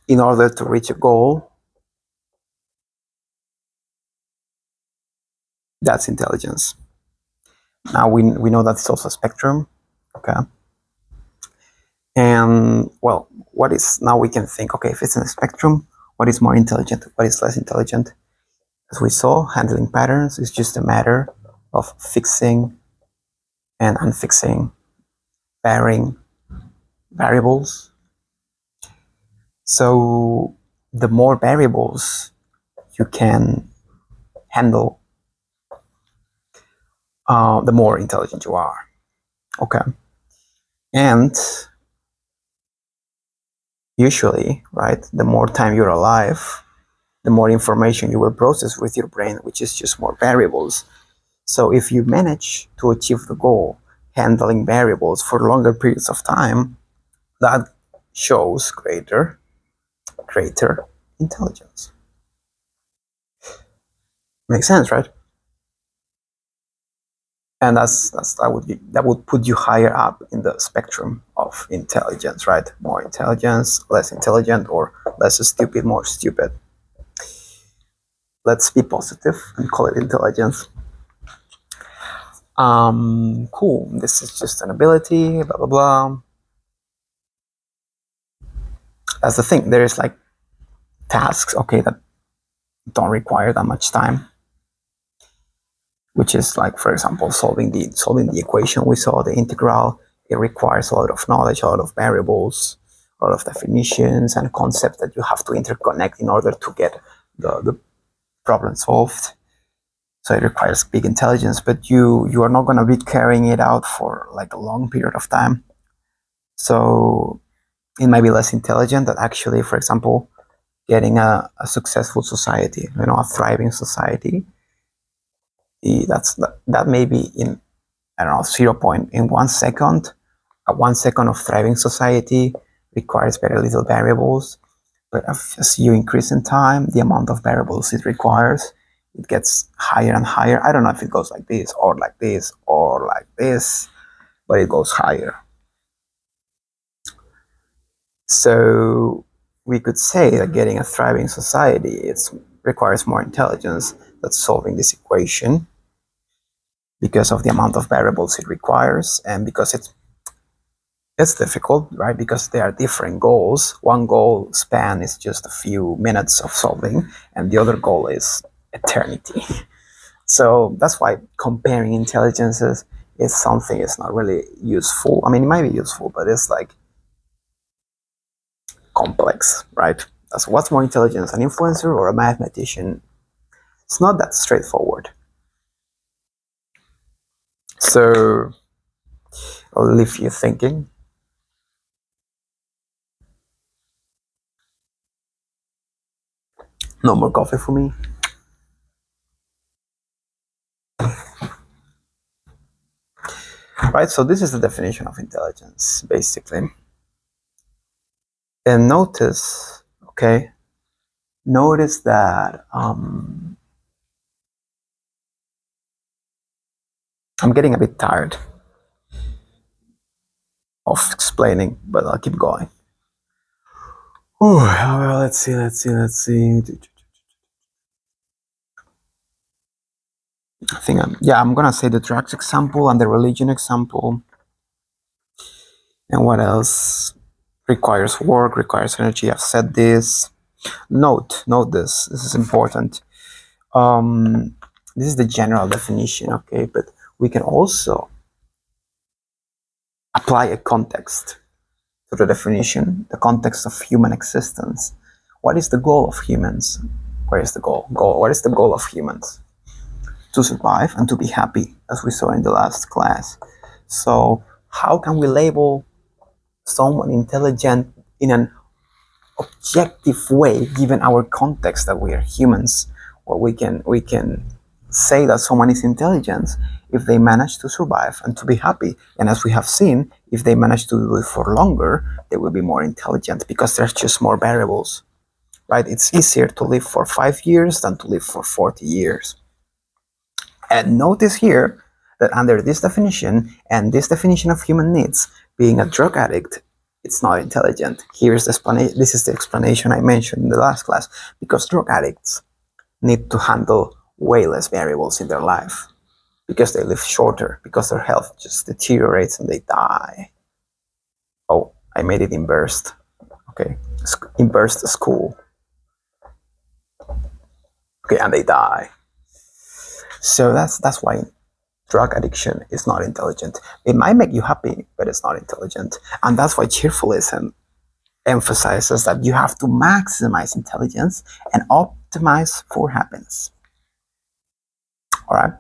in order to reach a goal. That's intelligence. Now we know that it's also a spectrum, okay. And well, what is, now we can think, okay, if it's in a spectrum, what is more intelligent, what is less intelligent? As we saw, handling patterns is just a matter of fixing and unfixing, varying variables. So the more variables you can handle, the more intelligent you are. Okay. And usually, right, the more time you're alive, the more information you will process with your brain, which is just more variables. So if you manage to achieve the goal, handling variables for longer periods of time, that shows greater intelligence. Makes sense, right? And that would put you higher up in the spectrum of intelligence, right? More intelligence, less intelligent, or less stupid, more stupid. Let's be positive and call it intelligence. Cool. This is just an ability, blah blah blah. That's the thing. There is like tasks, okay, that don't require that much time, which is like, for example, solving the equation we saw, the integral. It requires a lot of knowledge, a lot of variables, a lot of definitions and concepts that you have to interconnect in order to get the problem solved. So it requires big intelligence, but you are not going to be carrying it out for like a long period of time. So it might be less intelligent that actually, for example, getting a successful society, a thriving society. That may be in, I don't know, 0 point in 1 second. A 1 second of thriving society requires very little variables, but as you increase in time, the amount of variables it requires, it gets higher and higher. I don't know if it goes like this or like this or like this, but it goes higher. So we could say that getting a thriving society, it requires more intelligence than solving this equation, because of the amount of variables it requires, and because it's difficult, right? Because there are different goals. One goal span is just a few minutes of solving, and the other goal is eternity. So that's why comparing intelligences is something is not really useful. I mean, it might be useful, but it's like complex, right? So what's more intelligent, an influencer or a mathematician? It's not that straightforward. So I'll leave you thinking. No more coffee for me. Right, so this is the definition of intelligence, basically. And notice that I'm getting a bit tired of explaining, but I'll keep going. Oh, well, let's see. I think I'm gonna say the drugs example and the religion example. And what else? Requires work, requires energy. I've said this. Note this. This is important. This is the general definition, okay? But we can also apply a context to the definition, the context of human existence. What is the goal of humans? Where is the goal? What is the goal of humans? To survive and to be happy, as we saw in the last class. So how can we label someone intelligent in an objective way, given our context that we are humans? Well, we can say that someone is intelligent if they manage to survive and to be happy. And as we have seen, if they manage to do it for longer, they will be more intelligent because there's just more variables, right? It's easier to live for 5 years than to live for 40 years. And notice here that under this definition and this definition of human needs, being a drug addict, it's not intelligent. Here's the explanation. This is the explanation I mentioned in the last class. Because drug addicts need to handle way less variables in their life, because they live shorter, because their health just deteriorates and they die. Oh, I made it in burst. Okay, in burst school. Okay, and they die. So that's why Drug addiction is not intelligent. It might make you happy, but it's not intelligent. And that's why cheerfulism emphasizes that you have to maximize intelligence and optimize for happiness. All right.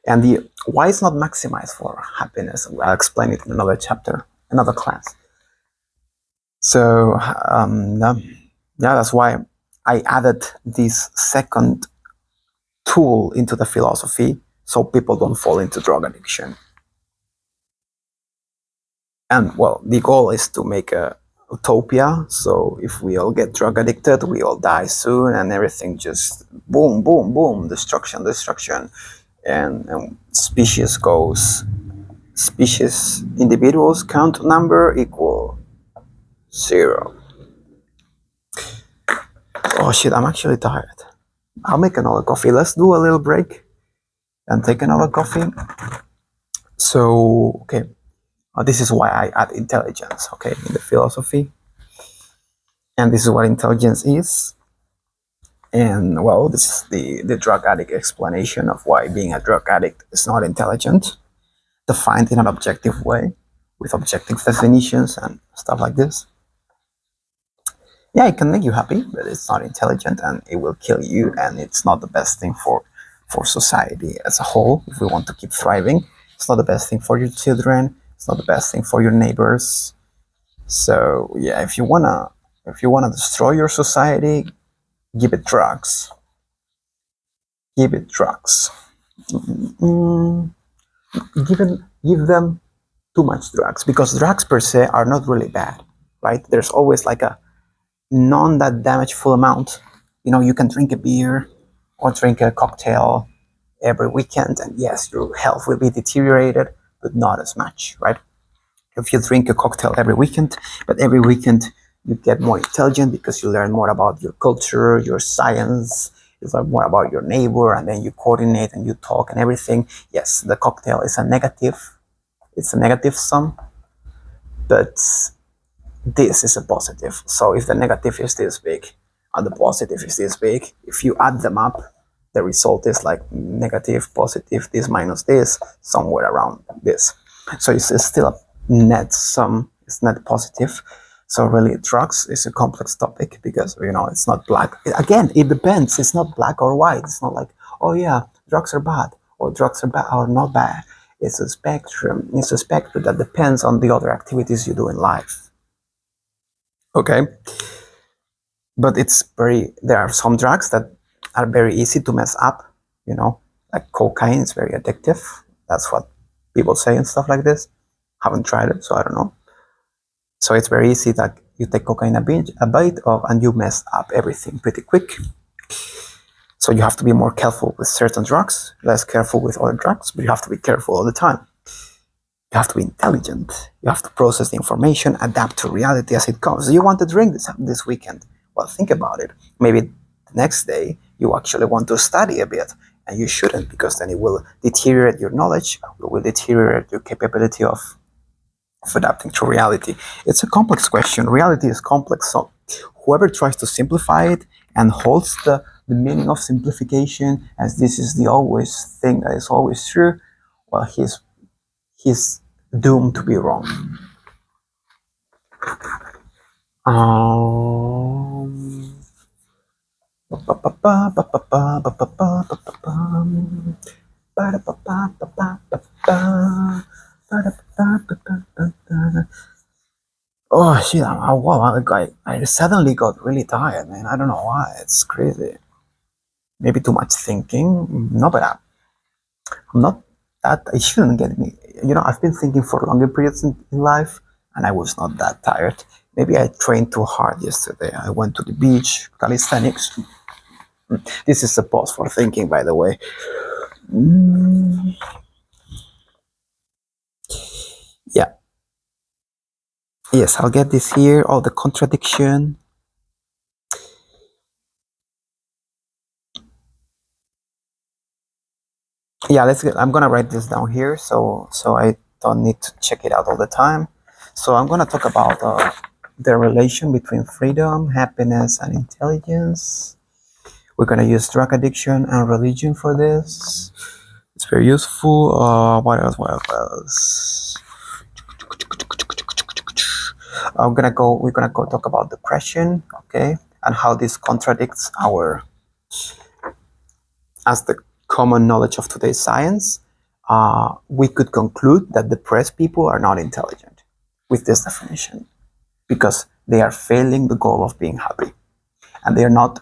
And the why it's not maximized for happiness, I'll explain it in another chapter, another class. So yeah, that's why I added this second tool into the philosophy, so people don't fall into drug addiction. And well, the goal is to make a utopia. So if we all get drug addicted, we all die soon, and everything just boom, boom, boom, destruction, destruction, and species individuals count number equal 0. Oh shit, I'm actually tired. I'll make another coffee. Let's do a little break and take another coffee. So, okay, this is why I add intelligence, okay, in the philosophy. And this is what intelligence is. And well, this is the drug addict explanation of why being a drug addict is not intelligent, defined in an objective way, with objective definitions and stuff like this. Yeah, it can make you happy, but it's not intelligent and it will kill you, and it's not the best thing for society as a whole. If we want to keep thriving, it's not the best thing for your children, it's not the best thing for your neighbors. So yeah, if you wanna destroy your society, give it drugs. Give it drugs. Give them too much drugs, because drugs per se are not really bad, right? There's always like a non that damageful amount. You know, you can drink a beer or drink a cocktail every weekend, and yes, your health will be deteriorated, but not as much, right? If you drink a cocktail every weekend, but every weekend you get more intelligent because you learn more about your culture, your science, you learn more about your neighbor, and then you coordinate and you talk and everything. Yes, the cocktail is a negative. It's a negative sum, but this is a positive. So if the negative is this big and the positive is this big, if you add them up, the result is like negative, positive, this minus this, somewhere around this. So it's still a net sum, it's net positive. So really, drugs is a complex topic because, you know, it's not black. Again, it depends. It's not black or white. It's not like, oh yeah, drugs are bad or drugs are bad or not bad. It's a spectrum. It's a spectrum that depends on the other activities you do in life. Okay, but there are some drugs that are very easy to mess up, you know, like cocaine is very addictive. That's what people say and stuff like this. Haven't tried it, so I don't know. So it's very easy that you take cocaine a bite of and you mess up everything pretty quick. So you have to be more careful with certain drugs, less careful with other drugs, but you have to be careful all the time. You have to be intelligent. You have to process the information, adapt to reality as it comes. You want to drink this weekend? Well, think about it. Maybe the next day you actually want to study a bit, and you shouldn't, because then it will deteriorate your knowledge, it will deteriorate your capability of adapting to reality. It's a complex question. Reality is complex, so whoever tries to simplify it and holds the meaning of simplification as this is the always thing that is always true, well, he's doomed to be wrong. Oh shit! Wow! I suddenly got really tired, man. I don't know why. It's crazy. Maybe too much thinking. No, but I'm not that. It shouldn't get me. You know, I've been thinking for longer periods in life, and I was not that tired. Maybe I trained too hard yesterday. I went to the beach, calisthenics. This is a pause for thinking, by the way. Yeah. Yes, I'll get this here. All the contradiction. Yeah, I'm gonna write this down here, so I don't need to check it out all the time. So I'm gonna talk about the relation between freedom, happiness, and intelligence. We're gonna use drug addiction and religion for this. It's very useful. What else? What else? What else? We're gonna go talk about depression, okay, and how this contradicts our, as the common knowledge of today's science. We could conclude that depressed people are not intelligent with this definition because they are failing the goal of being happy, and they are not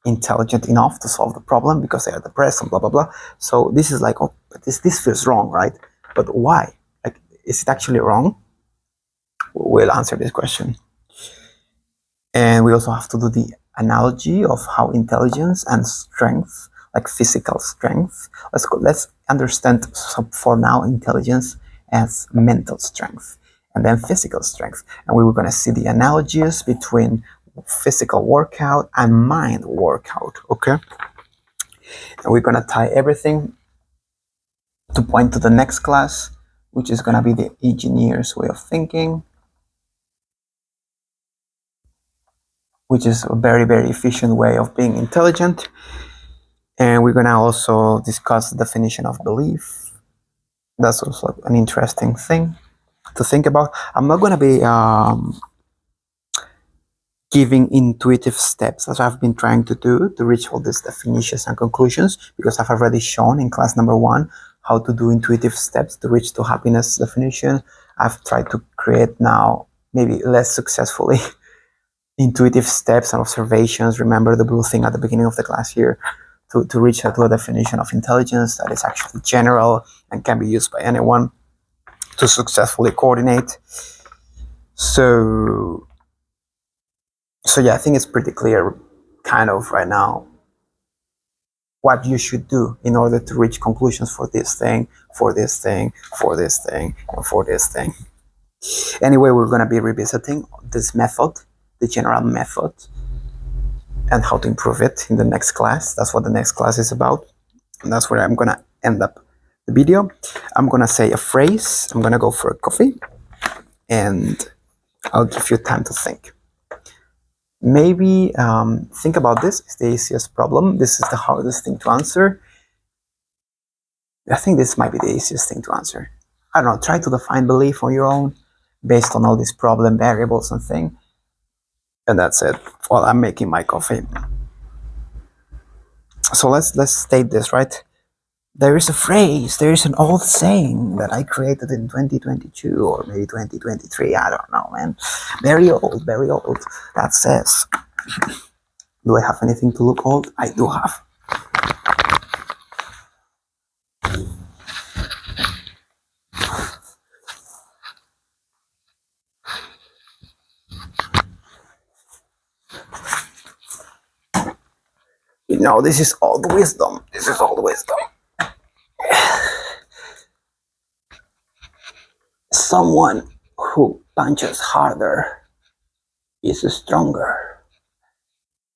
intelligent enough to solve the problem because they are depressed and blah blah blah. So this is like, oh, but this feels wrong, right? But why? Like, is it actually wrong? We'll answer this question. And we also have to do the analogy of how intelligence and strength, like physical strength, let's understand for now intelligence as mental strength and then physical strength. And we were going to see the analogies between physical workout and mind workout, okay? And we're going to tie everything to point to the next class, which is going to be the engineer's way of thinking, which is a very, very efficient way of being intelligent. And we're going to also discuss the definition of belief. That's also an interesting thing to think about. I'm not going to be giving intuitive steps as I've been trying to do to reach all these definitions and conclusions, because I've already shown in class number 1 how to do intuitive steps to reach to happiness definition. I've tried to create now, maybe less successfully, intuitive steps and observations. Remember the blue thing at the beginning of the class here, to reach out to a definition of intelligence that is actually general and can be used by anyone to successfully coordinate. So yeah, I think it's pretty clear kind of right now what you should do in order to reach conclusions for this thing, for this thing, for this thing, and for this thing. Anyway, we're going to be revisiting this method, the general method, and how to improve it in the next class. That's what the next class is about. And that's where I'm going to end up the video. I'm going to say a phrase. I'm going to go for a coffee. And I'll give you time to think. Maybe think about this. It's the easiest problem. This is the hardest thing to answer. I think this might be the easiest thing to answer. I don't know. Try to define belief on your own based on all these problem variables and things. And that's it. Well, I'm making my coffee. So let's state this, right? There is a phrase, there is an old saying that I created in 2022 or maybe 2023. I don't know, man. Very old, very old. That says, do I have anything to look old? I do have. You know, this is old wisdom. This is old wisdom. Someone who punches harder is stronger.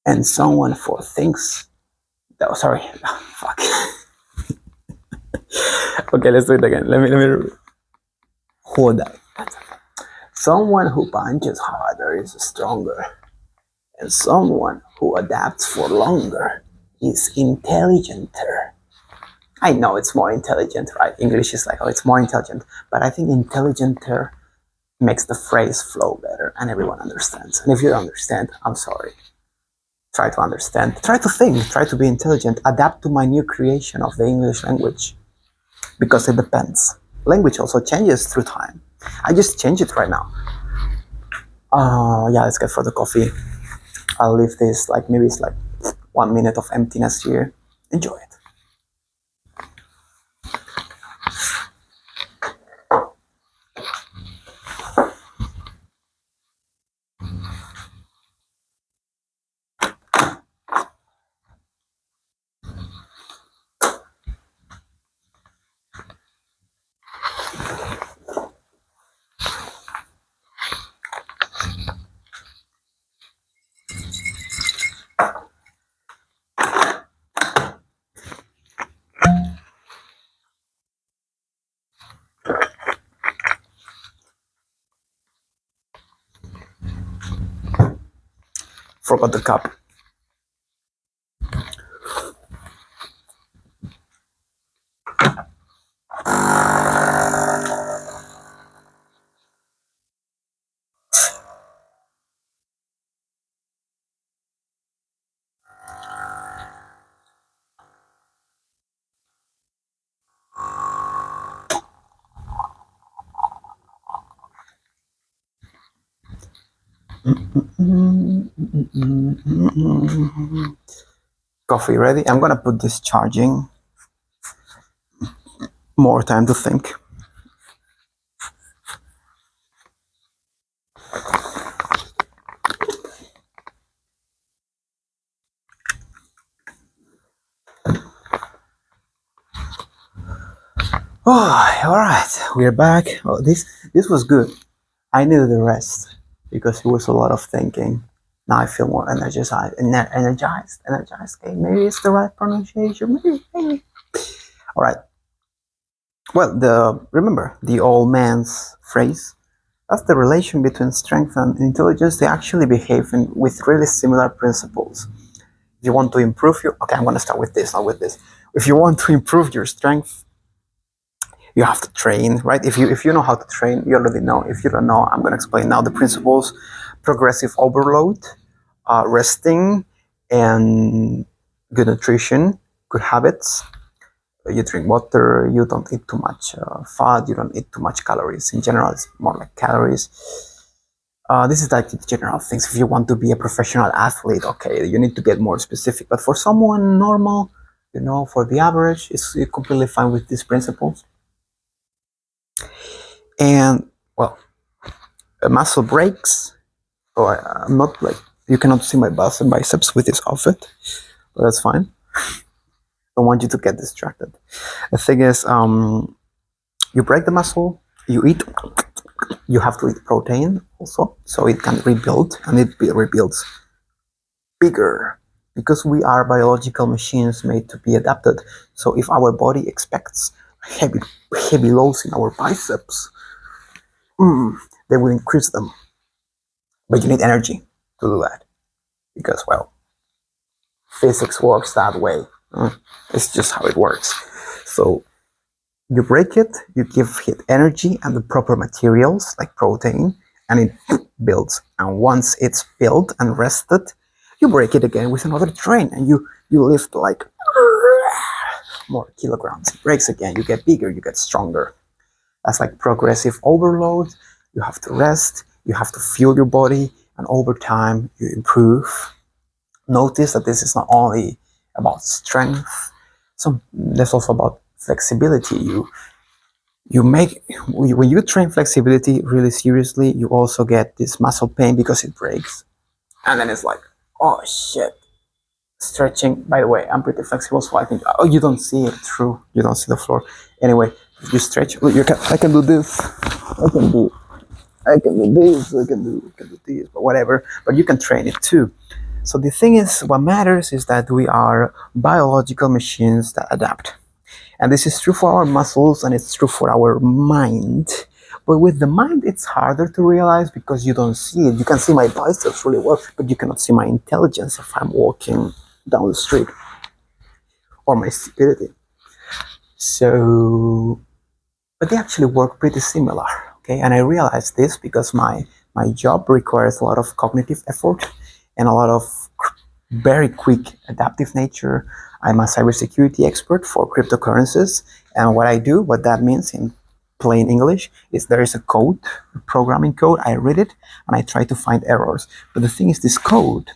And someone who thinks... Oh, sorry. Fuck. Okay, let's do it again. Let me hold that. Someone who punches harder is stronger. And someone who adapts for longer is intelligenter. I know it's more intelligent, right? English is like, oh, it's more intelligent. But I think intelligenter makes the phrase flow better and everyone understands. And if you don't understand, I'm sorry. Try to understand. Try to think. Try to be intelligent. Adapt to my new creation of the English language. Because it depends. Language also changes through time. I just change it right now. Yeah, let's get for the coffee. I'll leave this, like, maybe it's like 1 minute of emptiness here. Enjoy it. Forgot the cup. Coffee ready. I'm gonna put this charging. More time to think. Oh, all right, we're back. Oh, this was good. I knew the rest because it was a lot of thinking. Now I feel more energized. Energized. Okay, maybe it's the right pronunciation. Maybe. All right. Well, remember the old man's phrase. That's the relation between strength and intelligence. They actually behave with really similar principles. If you want to improve your, okay, I'm going to start with this, not with this. If you want to improve your strength, you have to train, right? If you know how to train, you already know. If you don't know, I'm going to explain now the principles: progressive overload, resting, and good nutrition, good habits. You drink water, you don't eat too much fat, you don't eat too much calories. In general, it's more like calories. This is like the general things. If you want to be a professional athlete, okay, you need to get more specific. But for someone normal, for the average, it's completely fine with these principles. And well, muscle breaks. Oh, I'm not like, you cannot see my biceps with this outfit, but that's fine. Don't want you to get distracted. The thing is, you break the muscle, you eat. You have to eat protein also, so it can rebuild, and it rebuilds bigger, because we are biological machines made to be adapted. So if our body expects heavy heavy loads in our biceps, they will increase them. But you need energy to do that, because, well, physics works that way. It's just how it works. So you break it, you give it energy and the proper materials like protein, and it builds. And once it's built and rested, you break it again with another train, and you lift like more kilograms. It breaks again, you get bigger, you get stronger. That's like progressive overload. You have to rest, you have to fuel your body, and over time you improve. Notice that this is not only about strength, so there's also about flexibility. When you train flexibility really seriously, you also get this muscle pain because it breaks, and then it's like, oh shit. Stretching, by the way, I'm pretty flexible, so I can, oh, you don't see it. True, you don't see the floor. Anyway, if you stretch, look, I can do this, I can do this, I can do this, but whatever. But you can train it too. So the thing is, what matters is that we are biological machines that adapt. And this is true for our muscles, and it's true for our mind. But with the mind, it's harder to realize because you don't see it. You can see my biceps really well, but you cannot see my intelligence if I'm walking down the street, or my stupidity. So, but they actually work pretty similar. Okay, and I realized this because my job requires a lot of cognitive effort and a lot of very quick adaptive nature. I'm a cybersecurity expert for cryptocurrencies, and what that means in plain English, is there is a code, a programming code. I read it and I try to find errors. But the thing is, this code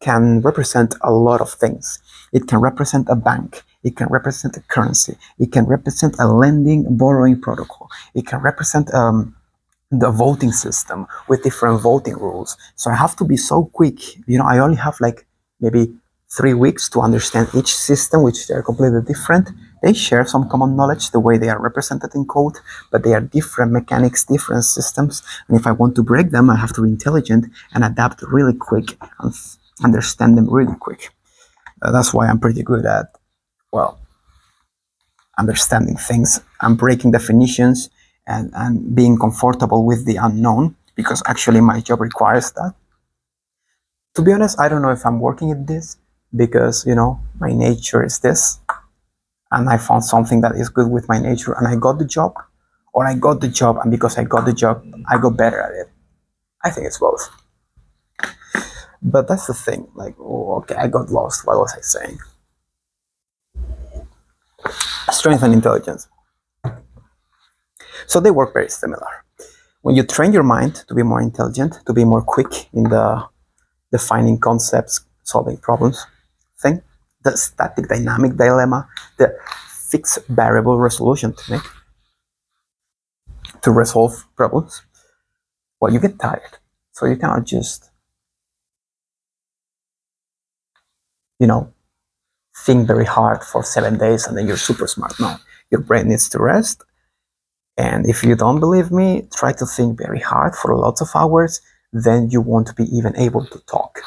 can represent a lot of things. It can represent a bank. It can represent a currency. It can represent a lending, borrowing protocol. It can represent the voting system with different voting rules. So I have to be so quick. I only have like maybe 3 weeks to understand each system, which they're completely different. They share some common knowledge, the way they are represented in code, but they are different mechanics, different systems. And if I want to break them, I have to be intelligent and adapt really quick and understand them really quick. That's why I'm pretty good at, well, understanding things and breaking definitions, and being comfortable with the unknown, because actually my job requires that. To be honest, I don't know if I'm working at this because, my nature is this, and I found something that is good with my nature and I got the job, or I got the job and because I got the job, I got better at it. I think it's both. But that's the thing, like, oh, okay, I got lost. What was I saying? Strength and intelligence. So they work very similar. When you train your mind to be more intelligent, to be more quick in the defining concepts, solving problems thing, the static dynamic dilemma, the fixed variable resolution technique to resolve problems, well, you get tired. So you cannot just, think very hard for 7 days and then you're super smart. No, your brain needs to rest. And if you don't believe me, try to think very hard for lots of hours, then you won't be even able to talk.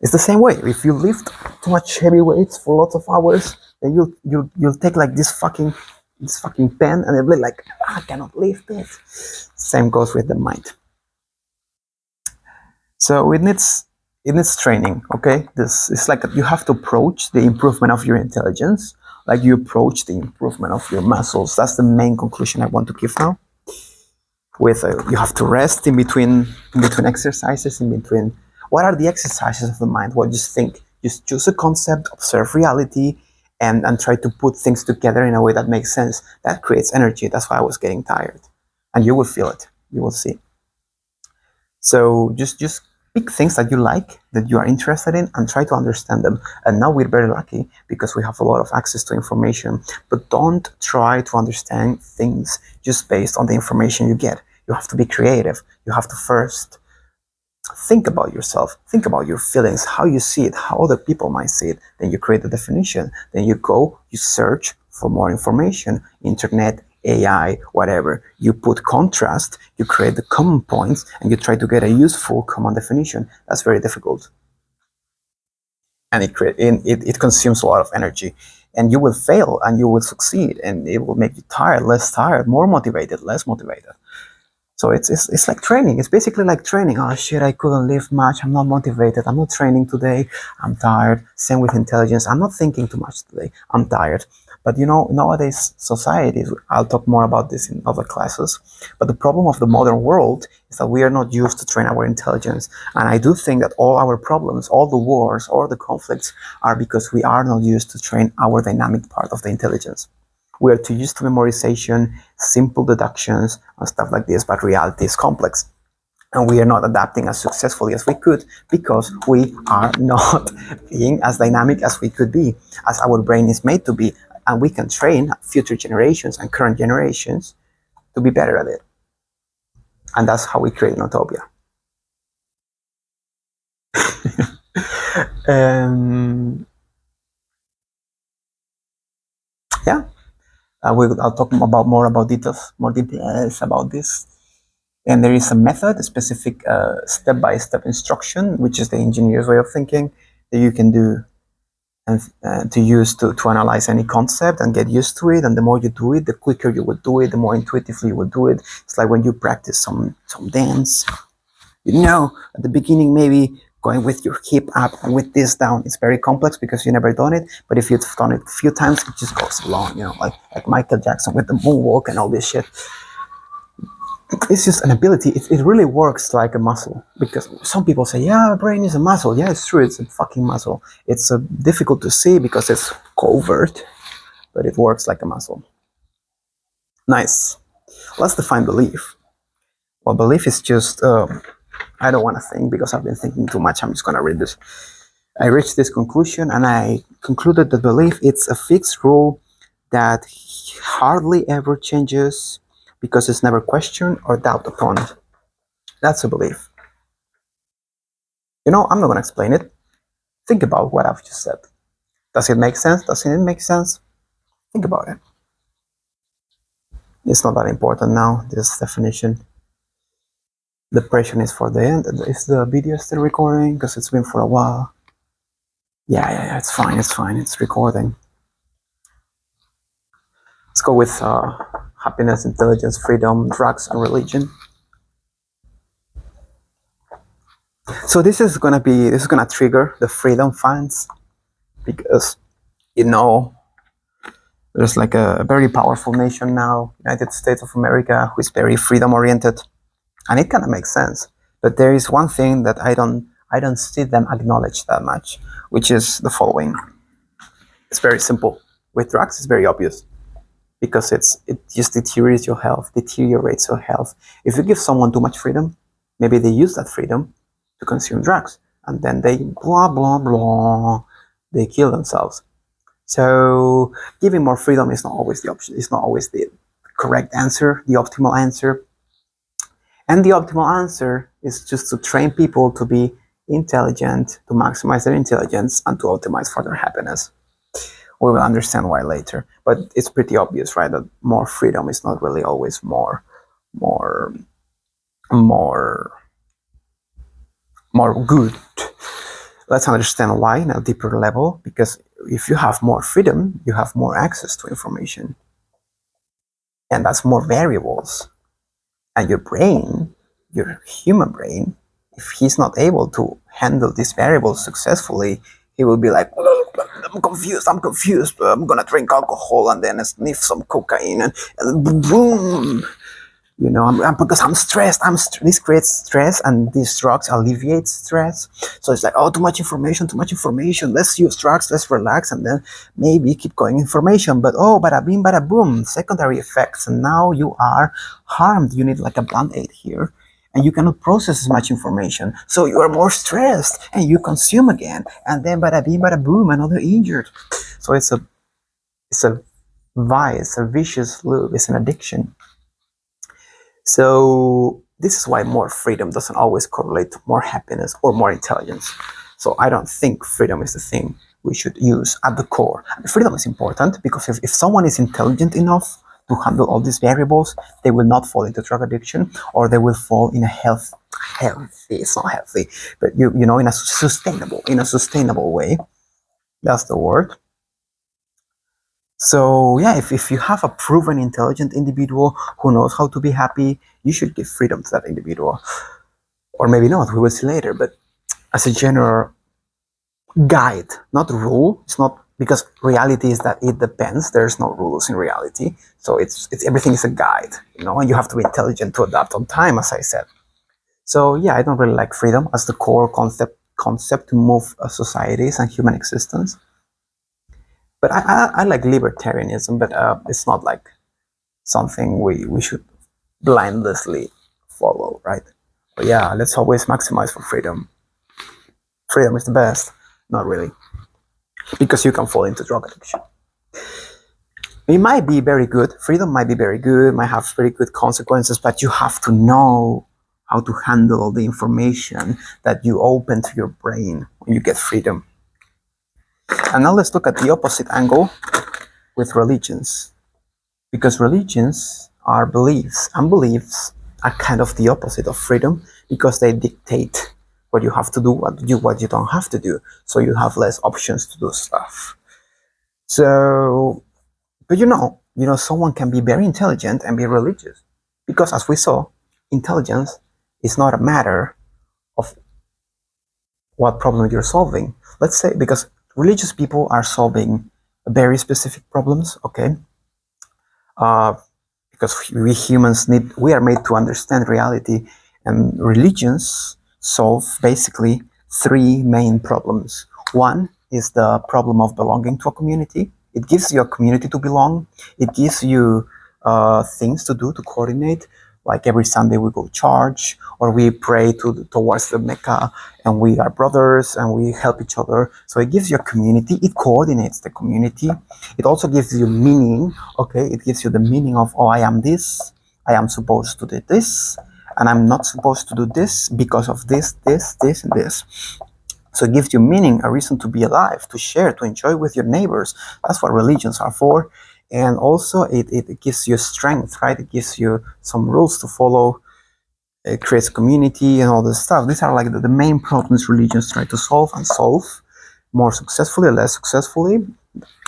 It's the same way. If you lift too much heavy weights for lots of hours, then you'll take like this fucking pen and it'll be like, I cannot lift it. Same goes with the mind. So it needs training. Okay, this is like you have to approach the improvement of your intelligence like you approach the improvement of your muscles. That's the main conclusion I want to give now. With you have to rest in between exercises, in between. What are the exercises of the mind? Well, just think, just choose a concept, observe reality, and try to put things together in a way that makes sense. That creates energy. That's why I was getting tired, and you will feel it. You will see. So just pick things that you like, that you are interested in, and try to understand them. And now we're very lucky because we have a lot of access to information. But don't try to understand things just based on the information you get. You have to be creative. You have to first think about yourself, think about your feelings, how you see it, how other people might see it. Then you create the definition. Then you search for more information, internet, AI, whatever. You put contrast, you create the common points, and you try to get a useful common definition. That's very difficult. And it consumes a lot of energy. And you will fail and you will succeed, and it will make you tired, less tired, more motivated, less motivated. So it's like training. It's basically like training. Oh shit, I couldn't lift much. I'm not motivated. I'm not training today. I'm tired. Same with intelligence. I'm not thinking too much today. I'm tired. But nowadays societies, I'll talk more about this in other classes, but the problem of the modern world is that we are not used to train our intelligence. And I do think that all our problems, all the wars, all the conflicts are because we are not used to train our dynamic part of the intelligence. We are too used to memorization, simple deductions, and stuff like this, but reality is complex. And we are not adapting as successfully as we could because we are not being as dynamic as we could be, as our brain is made to be. And we can train future generations and current generations to be better at it. And that's how we create an utopia. Yeah. I'll talk more details about this. And there is a method, a specific step-by-step instruction, which is the engineer's way of thinking, that you can do and to use to analyze any concept and get used to it. And the more you do it, the quicker you will do it, the more intuitively you will do it. It's like when you practice some dance. At the beginning, maybe going with your hip up and with this down, it's very complex because you never done it. But if you've done it a few times, it just goes along, like Michael Jackson with the moonwalk and all this shit. It's just an ability. It really works like a muscle, because some people say, yeah, brain is a muscle. Yeah, it's true. It's a fucking muscle. It's difficult to see because it's covert, but it works like a muscle. Nice. Let's define belief. Well, belief is just, I don't want to think because I've been thinking too much. I'm just going to read this. I reached this conclusion and I concluded that belief, it's a fixed rule that hardly ever changes because it's never questioned or doubted upon. That's a belief. I'm not going to explain it. Think about what I've just said. Does it make sense? Doesn't it make sense? Think about it. It's not that important now, this definition. The pressure is for the end. Is the video still recording? Because it's been for a while. Yeah, it's fine. It's recording. Let's go with happiness, intelligence, freedom, drugs, and religion. So this is gonna trigger the freedom fans, because there's like a very powerful nation now, United States of America, who is very freedom oriented, and it kind of makes sense. But there is one thing that I don't see them acknowledge that much, which is the following. It's very simple. With drugs, it's very obvious. because it just deteriorates your health. If you give someone too much freedom, maybe they use that freedom to consume drugs, and then they blah blah blah, they kill themselves. So giving more freedom is not always the option. It's not always the correct answer, the optimal answer. And the optimal answer is just to train people to be intelligent, to maximize their intelligence, and to optimize for their happiness. We will understand why later, but it's pretty obvious, right, that more freedom is not really always more good. Let's understand why in a deeper level, because if you have more freedom, you have more access to information, and that's more variables. And your brain, your human brain, if he's not able to handle these variables successfully, he will be like, I'm confused, I'm gonna drink alcohol and then sniff some cocaine and boom, because I'm stressed. This creates stress, and these drugs alleviate stress. So it's like, oh, too much information. Let's use drugs. Let's relax, and then maybe keep going information. But oh, bada bing, bada boom, secondary effects, and now you are harmed. You need like a band-aid here, and you cannot process as much information. So you are more stressed, and you consume again, and then bada bing, bada boom, another injured. So it's a vice, a vicious loop. It's an addiction. So this is why more freedom doesn't always correlate to more happiness or more intelligence. So I don't think freedom is the thing we should use at the core. Freedom is important because if someone is intelligent enough to handle all these variables, they will not fall into drug addiction, or they will fall in a healthy, it's not healthy, but in a sustainable way. That's the word. So yeah, if you have a proven intelligent individual who knows how to be happy, you should give freedom to that individual. Or maybe not, we will see later, but as a general guide, not rule. It's not, because reality is that it depends. There's no rules in reality. So it's everything is a guide, and you have to be intelligent to adapt on time, as I said. So yeah, I don't really like freedom as the core concept to move societies and human existence. But I like libertarianism, but it's not like something we should blindlessly follow, right? But yeah, let's always maximize for freedom. Freedom is the best. Not really, because you can fall into drug addiction. It might be very good. Freedom might be very good, might have very good consequences, but you have to know how to handle all the information that you open to your brain when you get freedom. And now let's look at the opposite angle with religions. Because religions are beliefs, and beliefs are kind of the opposite of freedom, because they dictate what you have to do, what you don't have to do. So you have less options to do stuff. So, but someone can be very intelligent and be religious. Because as we saw, intelligence is not a matter of what problem you're solving. Let's say, because religious people are solving very specific problems, okay? Because we humans we are made to understand reality, and religions solve basically three main problems. One is the problem of belonging to a community. It gives you a community to belong. It gives you things to do, to coordinate. Like every Sunday we go to church, or we pray towards the Mecca, and we are brothers and we help each other. So it gives you a community. It coordinates the community. It also gives you meaning. Okay, it gives you the meaning of, oh, I am this. I am supposed to do this, and I'm not supposed to do this because of this, and this. So it gives you meaning, a reason to be alive, to share, to enjoy with your neighbors. That's what religions are for. And also it gives you strength, right? It gives you some rules to follow. It creates community and all this stuff. These are like the main problems religions try to solve, and solve more successfully or less successfully.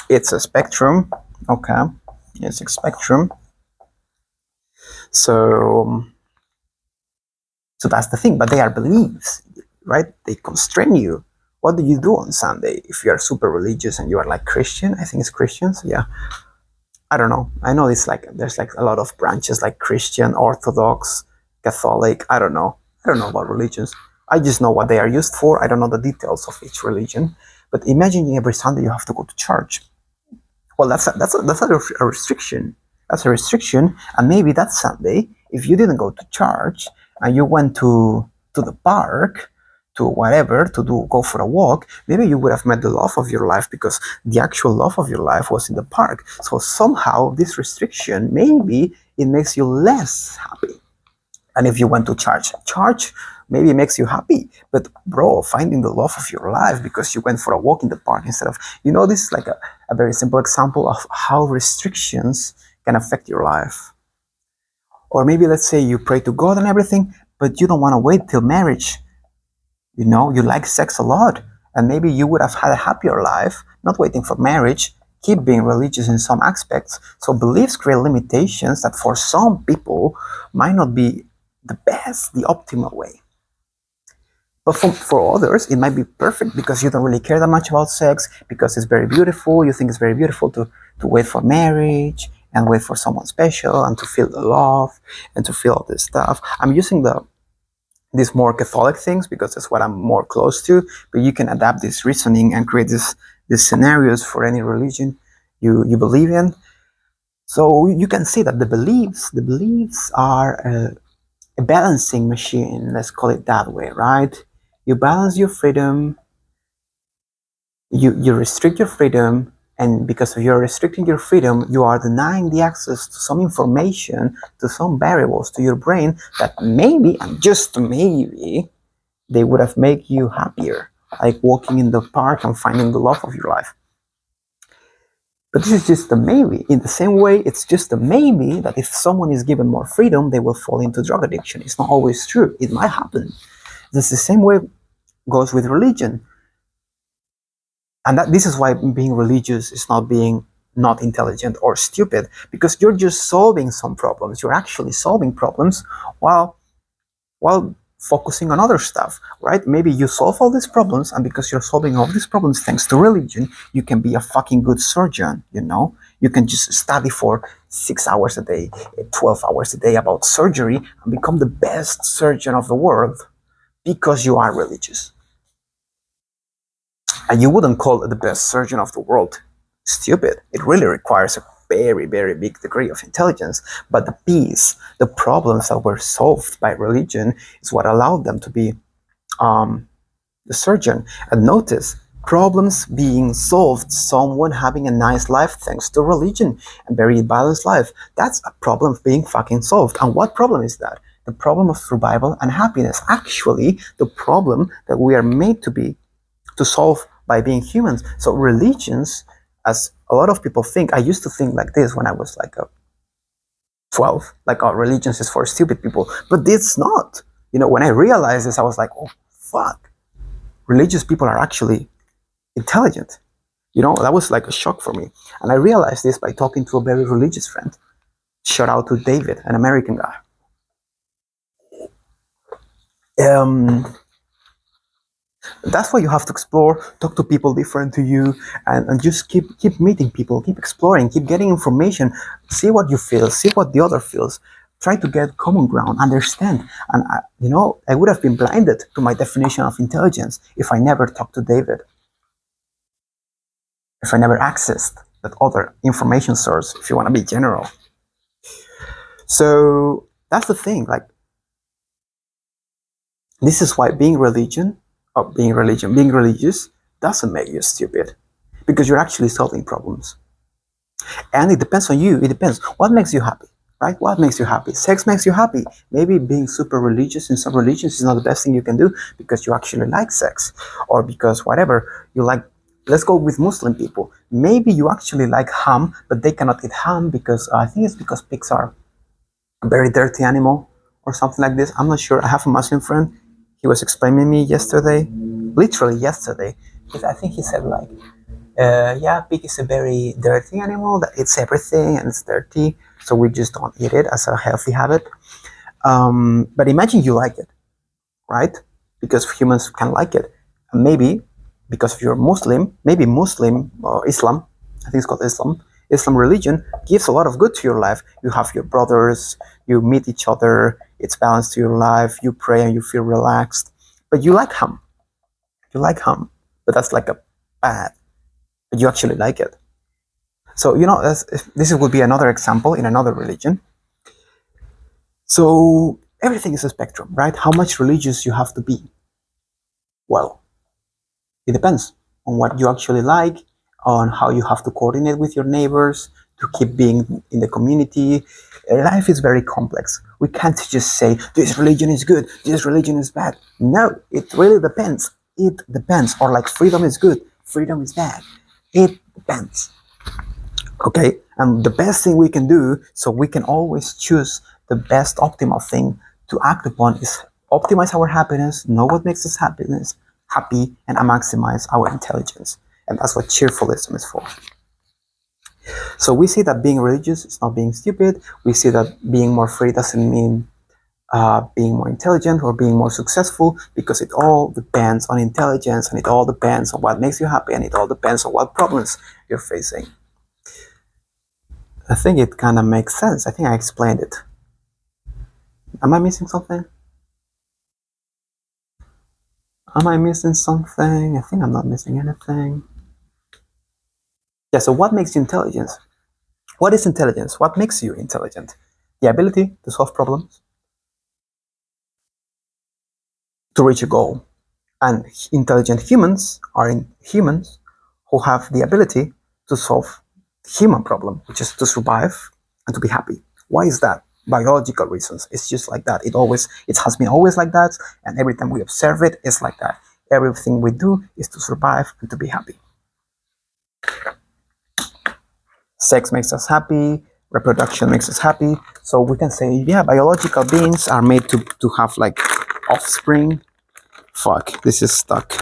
It's a spectrum. Okay, it's a spectrum. So that's the thing. But they are beliefs, right? They constrain you. What do you do on Sunday if you are super religious and you are like Christian? I think it's Christians. Yeah. I don't know. I know there's like a lot of branches, like Christian, Orthodox, Catholic. I don't know. I don't know about religions. I just know what they are used for. I don't know the details of each religion. But imagine every Sunday you have to go to church. Well, that's a restriction. That's a restriction. And maybe that Sunday, if you didn't go to church and you went to the park, to whatever, go for a walk, maybe you would have met the love of your life because the actual love of your life was in the park. So somehow this restriction, maybe it makes you less happy. And if you went to church maybe makes you happy. But bro, finding the love of your life because you went for a walk in the park instead of, this is like a very simple example of how restrictions can affect your life. Or maybe let's say you pray to God and everything, but you don't want to wait till marriage. You like sex a lot, and maybe you would have had a happier life, not waiting for marriage, keep being religious in some aspects. So beliefs create limitations that for some people might not be the best, the optimal way. But for others, it might be perfect because you don't really care that much about sex, because it's very beautiful. You think it's very beautiful to wait for marriage and wait for someone special and to feel the love and to feel all this stuff. I'm using these more Catholic things because that's what I'm more close to, but you can adapt this reasoning and create these scenarios for any religion you believe in. So you can see that the beliefs are a balancing machine, let's call it that way, right? You balance your freedom, you restrict your freedom, and because you're restricting your freedom, you are denying the access to some information, to some variables to your brain that maybe, and just maybe, they would have made you happier, like walking in the park and finding the love of your life. But this is just a maybe. In the same way, it's just a maybe that if someone is given more freedom, they will fall into drug addiction. It's not always true. It might happen. This the same way goes with religion. And this is why being religious is not being not intelligent or stupid, because you're just solving some problems. You're actually solving problems while focusing on other stuff, right? Maybe you solve all these problems, and because you're solving all these problems thanks to religion, you can be a fucking good surgeon, You can just study for 6 hours a day, 12 hours a day about surgery and become the best surgeon of the world because you are religious. And you wouldn't call it the best surgeon of the world stupid. It really requires a very, very big degree of intelligence. But the problems that were solved by religion is what allowed them to be the surgeon. And notice, problems being solved, someone having a nice life thanks to religion, a very balanced life. That's a problem being fucking solved. And what problem is that? The problem of survival and happiness. Actually, the problem that we are made to solve by being humans. So religions, as a lot of people think, I used to think like this when I was like 12, like, oh, religions is for stupid people, but it's not. When I realized this, I was like, oh, fuck. Religious people are actually intelligent. That was like a shock for me. And I realized this by talking to a very religious friend. Shout out to David, an American guy. That's why you have to explore, talk to people different to you, and just keep meeting people, keep exploring, keep getting information, see what you feel, see what the other feels, try to get common ground, understand. And I would have been blinded to my definition of intelligence if I never talked to David, if I never accessed that other information source, if you want to be general. So that's the thing, like, this is why being religious doesn't make you stupid, because you're actually solving problems. And it depends on you. It depends. What makes you happy, right? What makes you happy? Sex makes you happy. Maybe being super religious in some religions is not the best thing you can do because you actually like sex, or because whatever you like. Let's go with Muslim people. Maybe you actually like ham, but they cannot eat ham because I think it's because pigs are a very dirty animal or something like this. I'm not sure. I have a Muslim friend. He was explaining me yesterday, literally yesterday, because I think he said like, yeah, pig is a very dirty animal that eats everything and it's dirty, so we just don't eat it as a healthy habit. But imagine you like it, right? Because humans can like it. And maybe because you're Muslim, maybe Muslim or Islam, I think it's called Islam religion gives a lot of good to your life. You have your brothers, you meet each other, it's balanced to your life, you pray and you feel relaxed. But you like ham. But that's like a bad. But you actually like it. So, this would be another example in another religion. So everything is a spectrum, right? How much religious you have to be? Well, it depends on what you actually like, on how you have to coordinate with your neighbors to keep being in the community. Life is very complex. We can't just say this religion is good, this religion is bad. No, it really depends. It depends. Or like freedom is good, freedom is bad. It depends. Okay, and the best thing we can do, so we can always choose the best optimal thing to act upon, is optimize our happiness, know what makes us happy, and maximize our intelligence. And that's what cheerfulism is for. So we see that being religious is not being stupid. We see that being more free doesn't mean being more intelligent or being more successful, because it all depends on intelligence, and it all depends on what makes you happy, and it all depends on what problems you're facing. I think it kind of makes sense. I think I explained it. Am I missing something? Am I missing something? I think I'm not missing anything. Yeah, so what makes you intelligent? What is intelligence? What makes you intelligent? The ability to solve problems, to reach a goal. And intelligent humans are humans who have the ability to solve the human problem, which is to survive and to be happy. Why is that? Biological reasons. It's just like that. It has been always like that, and every time we observe it, it's like that. Everything we do is to survive and to be happy. Sex makes us happy, reproduction makes us happy. So we can say, yeah, biological beings are made to have like offspring. Fuck, this is stuck.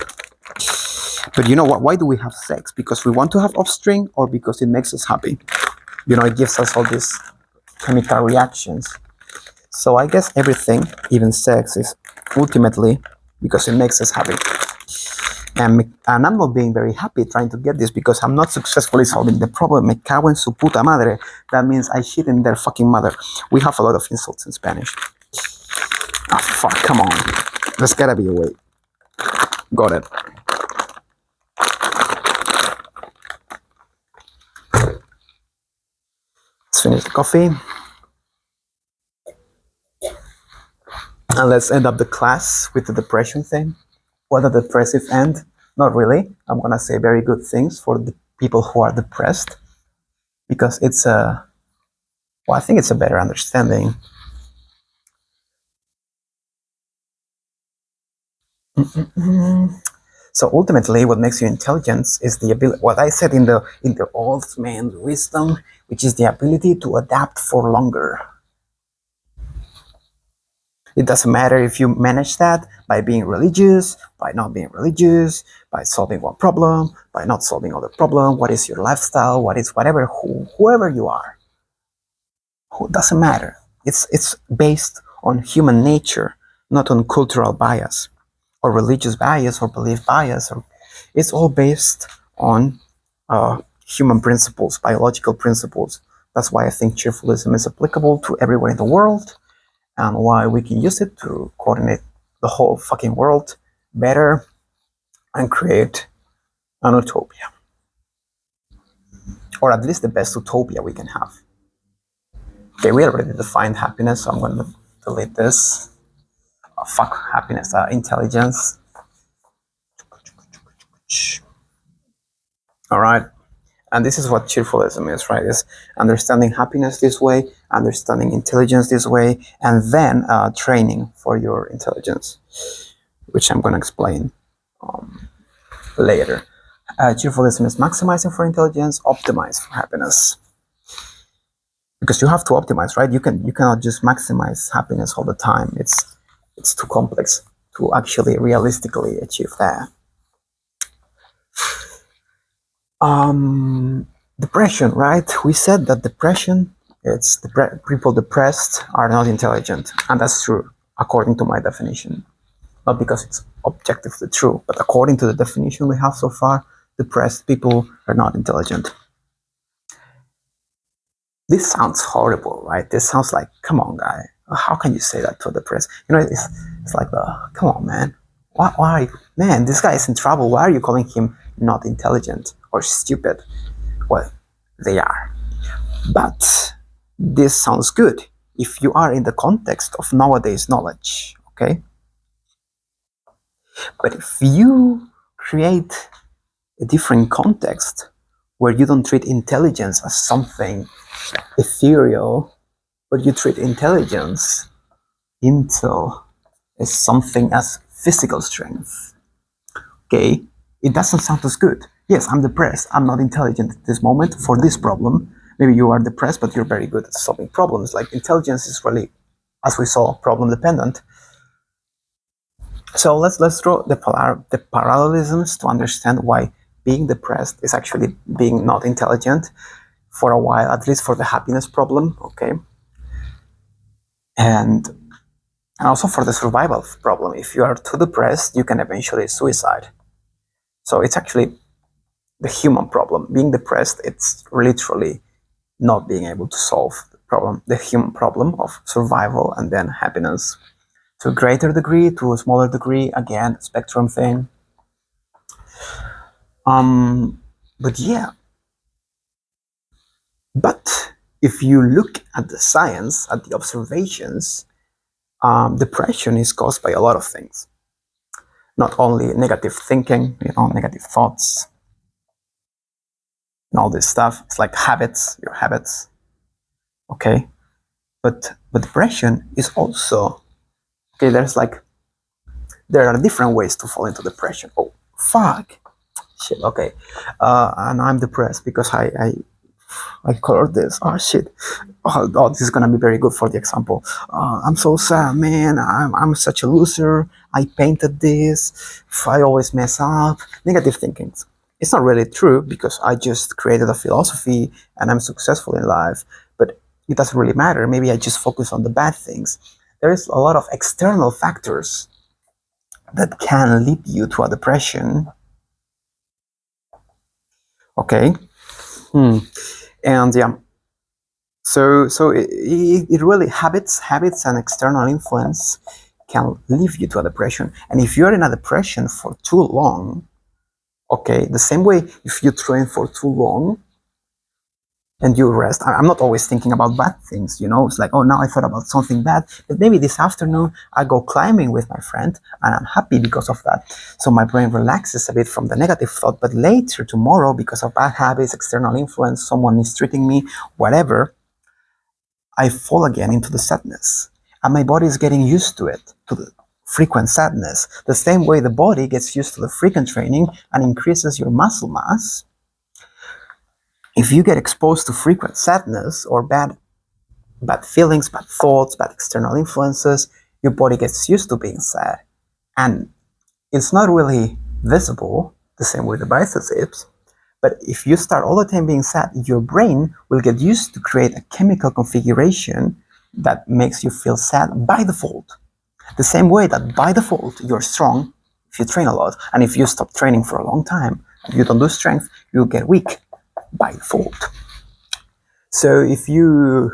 But you know what? Why do we have sex? Because we want to have offspring, or because it makes us happy? It gives us all these chemical reactions. So I guess everything, even sex, is ultimately because it makes us happy. And I'm not being very happy trying to get this, because I'm not successfully solving the problem. Me cago en su puta madre. That means I shit in their fucking mother. We have a lot of insults in Spanish. Ah, fuck, come on. There's gotta be a way. Got it. Let's finish the coffee. And let's end up the class with the depression thing. What a depressive end. Not really. I'm gonna say very good things for the people who are depressed, because I think it's a better understanding. So ultimately, what makes you intelligent is the ability. What I said in the old man's wisdom, which is the ability to adapt for longer. It doesn't matter if you manage that by being religious, by not being religious, by solving one problem, by not solving other problem. What is your lifestyle? What is whatever, whoever you are. It doesn't matter. It's based on human nature, not on cultural bias or religious bias or belief bias. It's all based on human principles, biological principles. That's why I think cheerfulism is applicable to everywhere in the world, and why we can use it to coordinate the whole fucking world better and create an utopia. Or at least the best utopia we can have. Okay, we already defined happiness, so I'm going to delete this. Fuck happiness, intelligence. All right. And this is what cheerfulism is, right? Is understanding happiness this way, understanding intelligence this way, and then training for your intelligence, which I'm going to explain later. Cheerfulism is maximizing for intelligence, optimize for happiness. Because you have to optimize, right? You cannot just maximize happiness all the time. It's too complex to actually realistically achieve that. Depression, right? We said that depression, people depressed are not intelligent, and that's true according to my definition. Not because it's objectively true, but according to the definition we have so far, depressed people are not intelligent. This sounds horrible, right? This sounds like, come on, guy. How can you say that to a depressed? It's like, come on, man. Why? Man, this guy is in trouble. Why are you calling him not intelligent or stupid? Well, they are. But this sounds good if you are in the context of nowadays knowledge, okay? But if you create a different context where you don't treat intelligence as something ethereal, but you treat intelligence, intel, as something as physical strength, okay? It doesn't sound as good. Yes, I'm depressed. I'm not intelligent at this moment for this problem. Maybe you are depressed, but you're very good at solving problems. Like intelligence is really, as we saw, problem dependent. So let's draw the parallelisms to understand why being depressed is actually being not intelligent for a while, at least for the happiness problem, okay? And also for the survival problem. If you are too depressed, you can eventually suicide. So it's actually the human problem. Being depressed, it's literally not being able to solve the problem, the human problem of survival and then happiness. To a greater degree, to a smaller degree, again, spectrum thing. But yeah. But if you look at the science, at the observations, depression is caused by a lot of things. Not only negative thinking, negative thoughts, and all this stuff. It's like habits, your habits. Okay, but depression is also okay. There are different ways to fall into depression. Oh fuck, shit. Okay, and I'm depressed because I colored this. Oh shit. Oh, this is gonna be very good for the example. I'm so sad, man. I'm such a loser. I painted this. I always mess up. Negative thinking. It's not really true because I just created a philosophy and I'm successful in life. But it doesn't really matter. Maybe I just focus on the bad things. There is a lot of external factors that can lead you to a depression. Okay. And yeah. So it really habits and external influence can lead you to a depression. And if you're in a depression for too long, okay, the same way if you train for too long and you rest, I'm not always thinking about bad things, it's like, oh, now I thought about something bad, but maybe this afternoon I go climbing with my friend and I'm happy because of that. So my brain relaxes a bit from the negative thought, but later tomorrow, because of bad habits, external influence, someone mistreating me, whatever, I fall again into the sadness. And my body is getting used to it, to the frequent sadness. The same way the body gets used to the frequent training and increases your muscle mass. If you get exposed to frequent sadness or bad feelings, bad thoughts, bad external influences, your body gets used to being sad. And it's not really visible the same way the biceps is. But if you start all the time being sad, your brain will get used to create a chemical configuration that makes you feel sad by default. The same way that by default you're strong if you train a lot, and if you stop training for a long time and you don't do strength, you'll get weak by default. So if you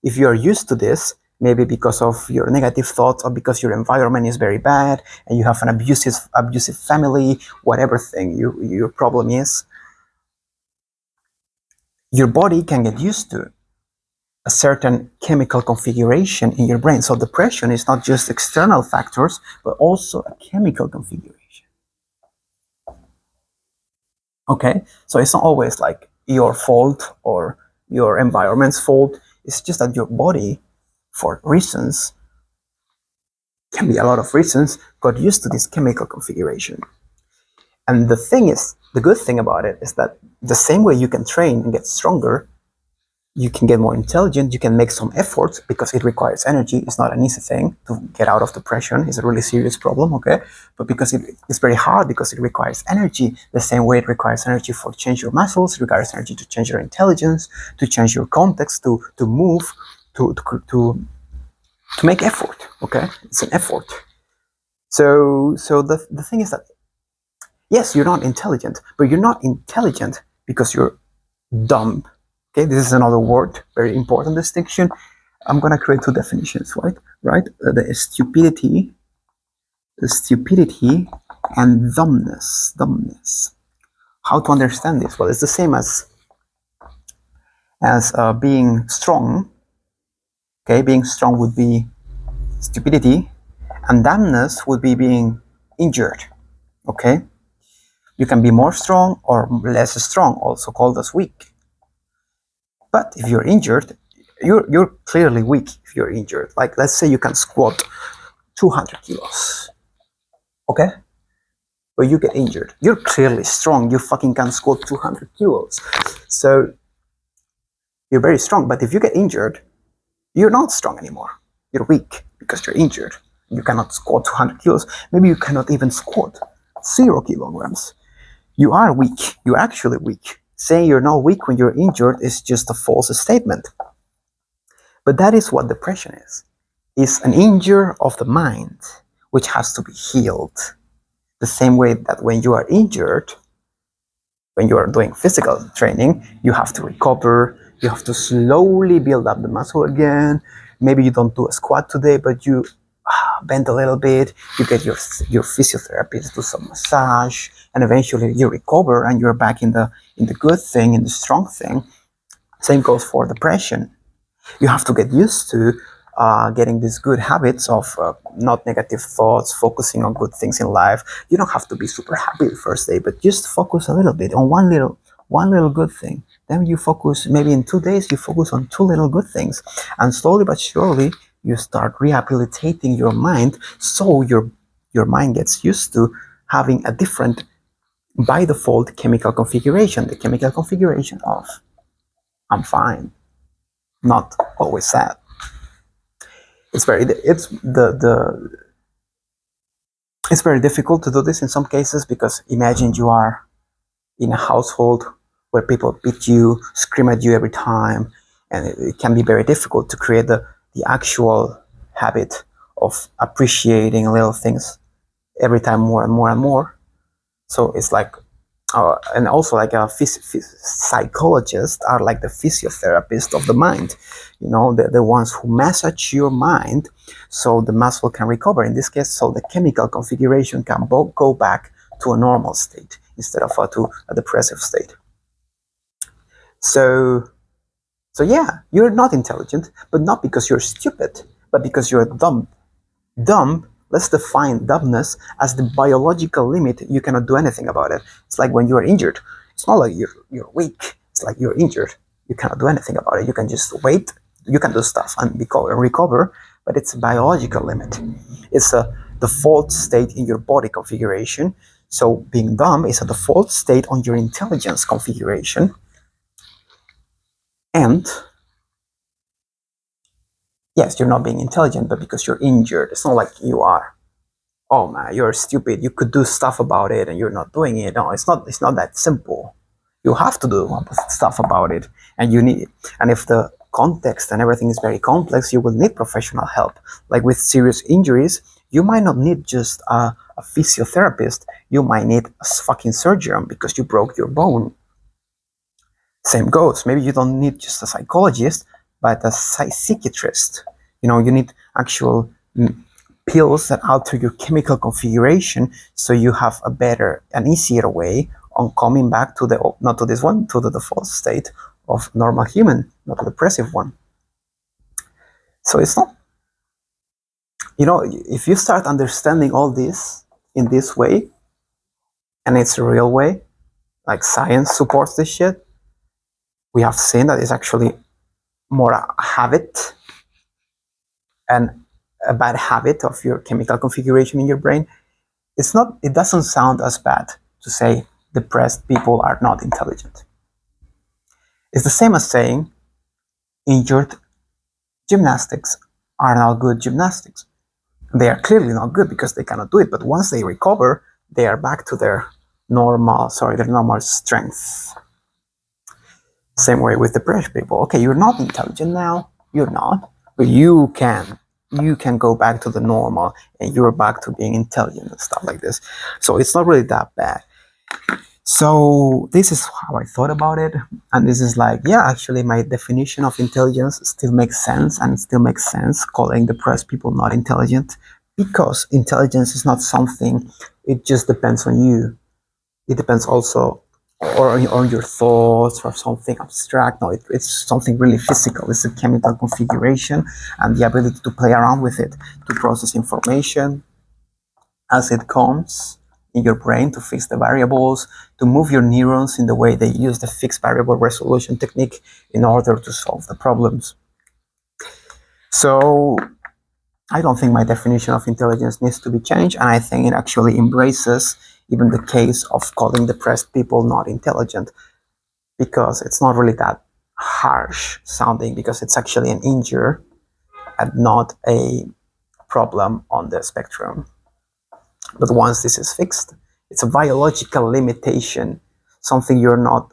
are used to this, maybe because of your negative thoughts or because your environment is very bad and you have an abusive family, whatever thing your problem is, your body can get used to a certain chemical configuration in your brain. So depression is not just external factors, but also a chemical configuration. Okay, so it's not always like your fault or your environment's fault. It's just that your body, for reasons, can be a lot of reasons, got used to this chemical configuration. And the good thing about it is that the same way you can train and get stronger, you can get more intelligent, you can make some efforts because it requires energy. It's not an easy thing to get out of depression. It's a really serious problem, okay? But because it's very hard because it requires energy, the same way it requires energy for change your muscles, it requires energy to change your intelligence, to change your context, to move, to make effort, okay? It's an effort. So the thing is that, yes, you're not intelligent, but you're not intelligent because you're dumb. Okay, this is another word, very important distinction. I'm gonna create two definitions, right? The stupidity and dumbness. How to understand this? Well, it's the same as as being strong. Okay, being strong would be stupidity, and dumbness would be being injured. Okay, you can be more strong or less strong, also called as weak. But if you're injured, you're clearly weak if you're injured. Like, let's say you can squat 200 kilos. Okay, but you get injured. You're clearly strong. You fucking can squat 200 kilos. So you're very strong. But if you get injured, you're not strong anymore. You're weak because you're injured. You cannot squat 200 kilos. Maybe you cannot even squat 0 kilograms. You are weak. You're actually weak. Saying you're not weak when you're injured is just a false statement. But that is what depression is. It's an injury of the mind, which has to be healed. The same way that when you are injured, when you are doing physical training, you have to recover, you have to slowly build up the muscle again. Maybe you don't do a squat today, but you bend a little bit, you get your physiotherapist do some massage, and eventually you recover and you're back in the good thing, in the strong thing. Same goes for depression. You have to get used to getting these good habits of not negative thoughts, focusing on good things in life. You don't have to be super happy the first day, but just focus a little bit on one little good thing. Then you focus, maybe in 2 days, you focus on 2 little good things. And slowly but surely, you start rehabilitating your mind, so your mind gets used to having a different, by default, chemical configuration. The chemical configuration of I'm fine, not always sad. It's very difficult to do this in some cases, because imagine you are in a household where people beat you, scream at you every time, and it can be very difficult to create the actual habit of appreciating little things every time more and more and more. So it's like, and also like psychologists are like the physiotherapists of the mind. You know, the ones who massage your mind so the muscle can recover. In this case, so the chemical configuration can go back to a normal state instead of to a depressive state. So yeah, you're not intelligent, but not because you're stupid, but because you're dumb. Dumb, let's define dumbness as the biological limit. You cannot do anything about it. It's like when you're injured. It's not like you're weak. It's like you're injured. You cannot do anything about it. You can just wait. You can do stuff and recover, but it's a biological limit. It's a default state in your body configuration. So being dumb is a default state on your intelligence configuration. And yes, you're not being intelligent, but because you're injured. It's not like you are, oh man, you're stupid, you could do stuff about it and you're not doing it. No, it's not that simple. You have to do stuff about it, and you need it. And if the context and everything is very complex, you will need professional help. Like with serious injuries, you might not need just a physiotherapist. You might need a fucking surgeon because you broke your bone. Same goes. Maybe you don't need just a psychologist, but a psychiatrist. You know, you need actual pills that alter your chemical configuration, so you have a better and easier way on coming back to the, not to this one, to the default state of normal human, not a depressive one. So it's not, you know, if you start understanding all this in this way, and it's a real way, like science supports this shit, we have seen that it's actually more a habit and a bad habit of your chemical configuration in your brain. It doesn't sound as bad to say depressed people are not intelligent. It's the same as saying injured gymnastics are not good gymnastics. They are clearly not good because they cannot do it, but once they recover, they are back to their normal strength. Same way with depressed people. Okay, you're not intelligent now, you're not, but you can go back to the normal and you're back to being intelligent and stuff like this. So it's not really that bad. So this is how I thought about it, and this is like, yeah, actually my definition of intelligence still makes sense, and it still makes sense calling depressed people not intelligent, because intelligence is not something, it just depends on you. It depends also or your thoughts or something abstract. No, it's something really physical. It's a chemical configuration and the ability to play around with it, to process information as it comes in your brain, to fix the variables, to move your neurons in the way they use the fixed variable resolution technique in order to solve the problems. So I don't think my definition of intelligence needs to be changed, and I think it actually embraces even the case of calling depressed people not intelligent, because it's not really that harsh sounding, because it's actually an injury and not a problem on the spectrum. But once this is fixed, it's a biological limitation, something you're not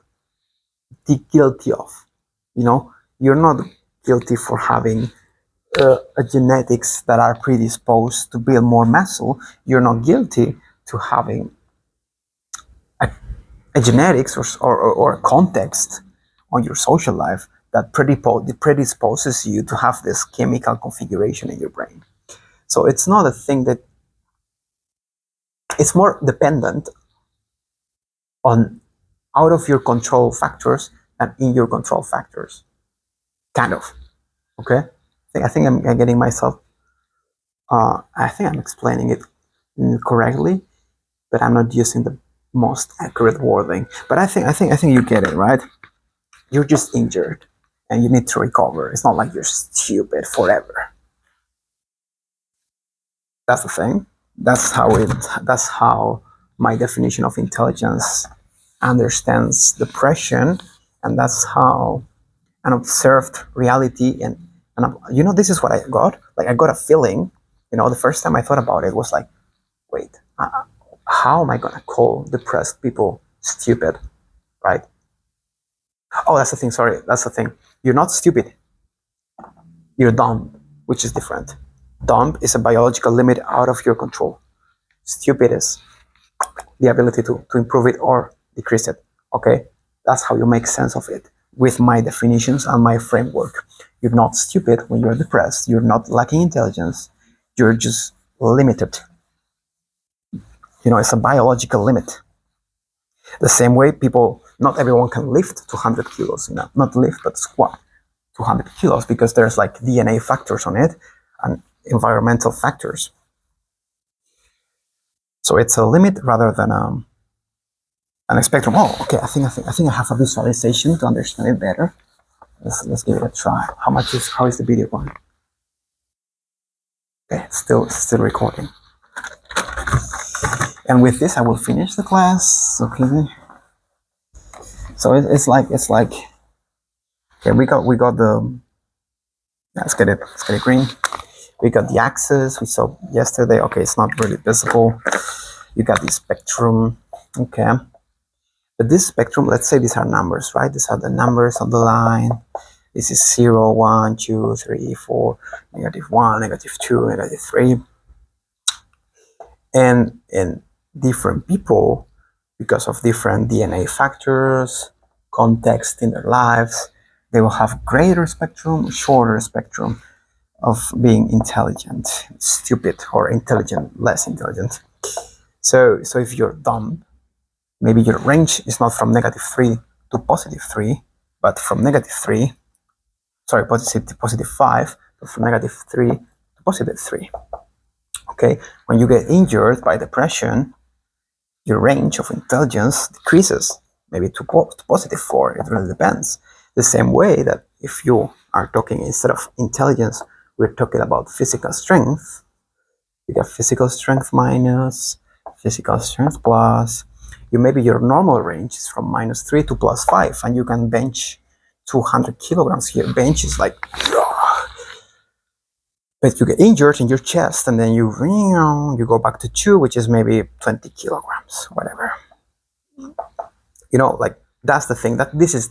guilty of. You're not guilty for having a genetics that are predisposed to build more muscle. You're not guilty to having a genetics or a context on your social life that predisposes you to have this chemical configuration in your brain. So it's not a thing that, it's more dependent on out of your control factors than in your control factors, kind of. Okay, I think I'm getting myself. I think I'm explaining it correctly, but I'm not using the most accurate wording. But I think you get it, right? You're just injured, and you need to recover. It's not like you're stupid forever. That's the thing. That's how my definition of intelligence understands depression, and that's how an observed reality and this is what I got. Like, I got a feeling. The first time I thought about it was like, wait, how am I gonna call depressed people stupid, right? Oh, that's the thing. Sorry, that's the thing. You're not stupid. You're dumb, which is different. Dumb is a biological limit out of your control. Stupid is the ability to improve it or decrease it. Okay, that's how you make sense of it with my definitions and my framework. You're not stupid when you're depressed. You're not lacking intelligence. You're just limited. It's a biological limit. The same way not everyone can lift 200 kilos, not lift, but squat 200 kilos, because there's like DNA factors on it and environmental factors. So it's a limit rather than an spectrum. Oh, okay. I think I have a visualization to understand it better. Let's give it a try. How is the video going? Okay, still recording. And with this, I will finish the class. Okay. So it's like okay, we got the, let's get it green. We got the axis we saw yesterday. Okay, it's not really visible. You got the spectrum. Okay, but this spectrum, let's say these are numbers, right? These are the numbers on the line. This is 0, 1, 2, 3, 4, -1, -2, -3. And different people, because of different DNA factors, context in their lives, they will have greater spectrum, shorter spectrum of being intelligent, stupid, or intelligent, less intelligent. So if you're dumb, maybe your range is not from -3 to +3, but from +5, but from -3 to +3. Okay, when you get injured by depression, your range of intelligence decreases, maybe to +4. It really depends. The same way that if you are talking, instead of intelligence, we're talking about physical strength. You got physical strength minus, physical strength plus. Maybe your normal range is from -3 to +5, and you can bench 200 kilograms here. Bench is like, but you get injured in your chest, and then you go back to 2, which is maybe 20 kilograms, whatever. Like, that's the thing, that this is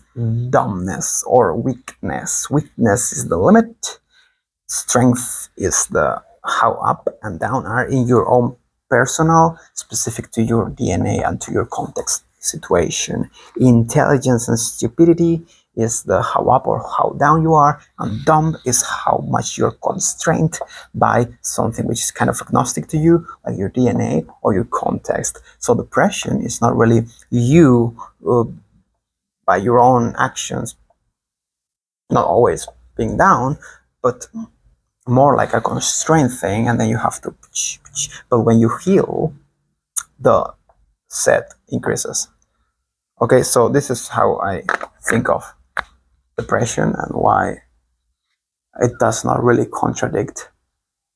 dumbness or weakness. Weakness is the limit. Strength is the how up and down are in your own personal, specific to your DNA and to your context situation. Intelligence and stupidity is the how up or how down you are, and dumb is how much you're constrained by something which is kind of agnostic to you, like your DNA or your context. So depression is not really you by your own actions, not always being down, but more like a constraint thing, and then you have to. But when you heal, the set increases. Okay, so this is how I think of depression and why it does not really contradict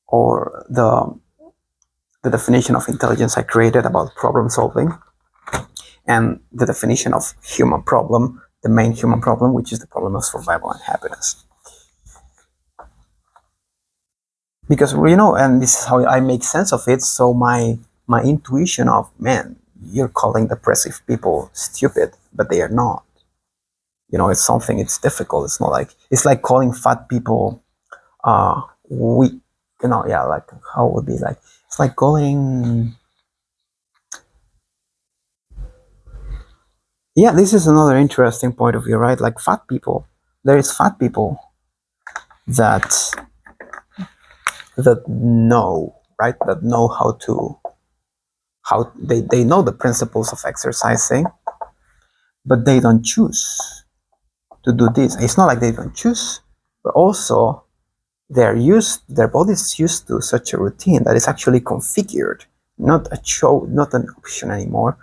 or the definition of intelligence I created about problem solving and the definition of human problem, the main human problem, which is the problem of survival and happiness. Because and this is how I make sense of it. So my intuition of, man, you're calling depressive people stupid, but they are not. It's something. It's difficult. It's not like it's like calling fat people weak. Yeah, like how would be like it's like calling. Yeah, this is another interesting point of view, right? Like fat people. There is fat people that know, right? That know how they know the principles of exercising, but they don't choose to do this. It's not like they don't choose, but also their body is used to such a routine that is actually configured, not an option anymore,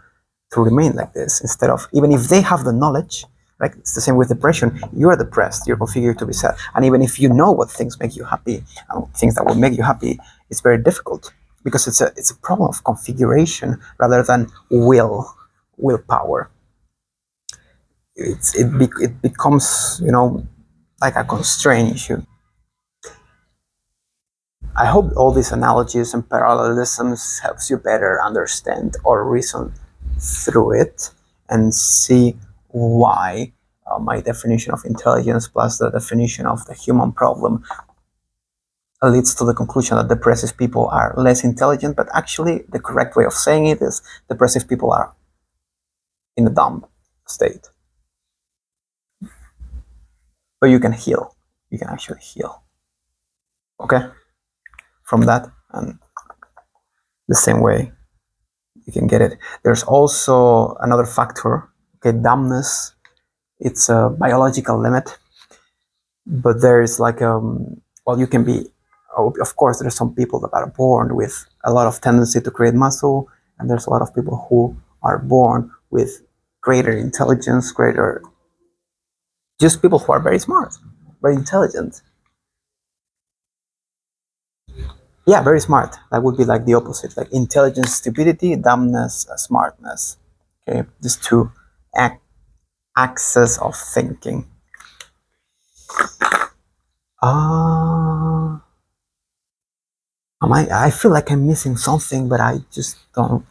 to remain like this. Instead of, even if they have the knowledge, right? It's the same with depression. You are depressed, you're configured to be sad, and even if you know what things make you happy, things that will make you happy, it's very difficult because it's a problem of configuration rather than willpower. It becomes like a constraint issue. I hope all these analogies and parallelisms helps you better understand or reason through it and see why my definition of intelligence plus the definition of the human problem leads to the conclusion that depressive people are less intelligent, but actually the correct way of saying it is depressive people are in a dumb state. But you can heal. You can actually heal. Okay? From that, and the same way you can get it. There's also another factor. Okay, dumbness. It's a biological limit, but there is like well, you can be. Of course, there are some people that are born with a lot of tendency to create muscle, and there's a lot of people who are born with greater intelligence, just people who are very smart, very intelligent. Yeah, very smart. That would be like the opposite, like intelligence, stupidity, dumbness, smartness. Okay, these two axes of thinking. I feel like I'm missing something, but I just don't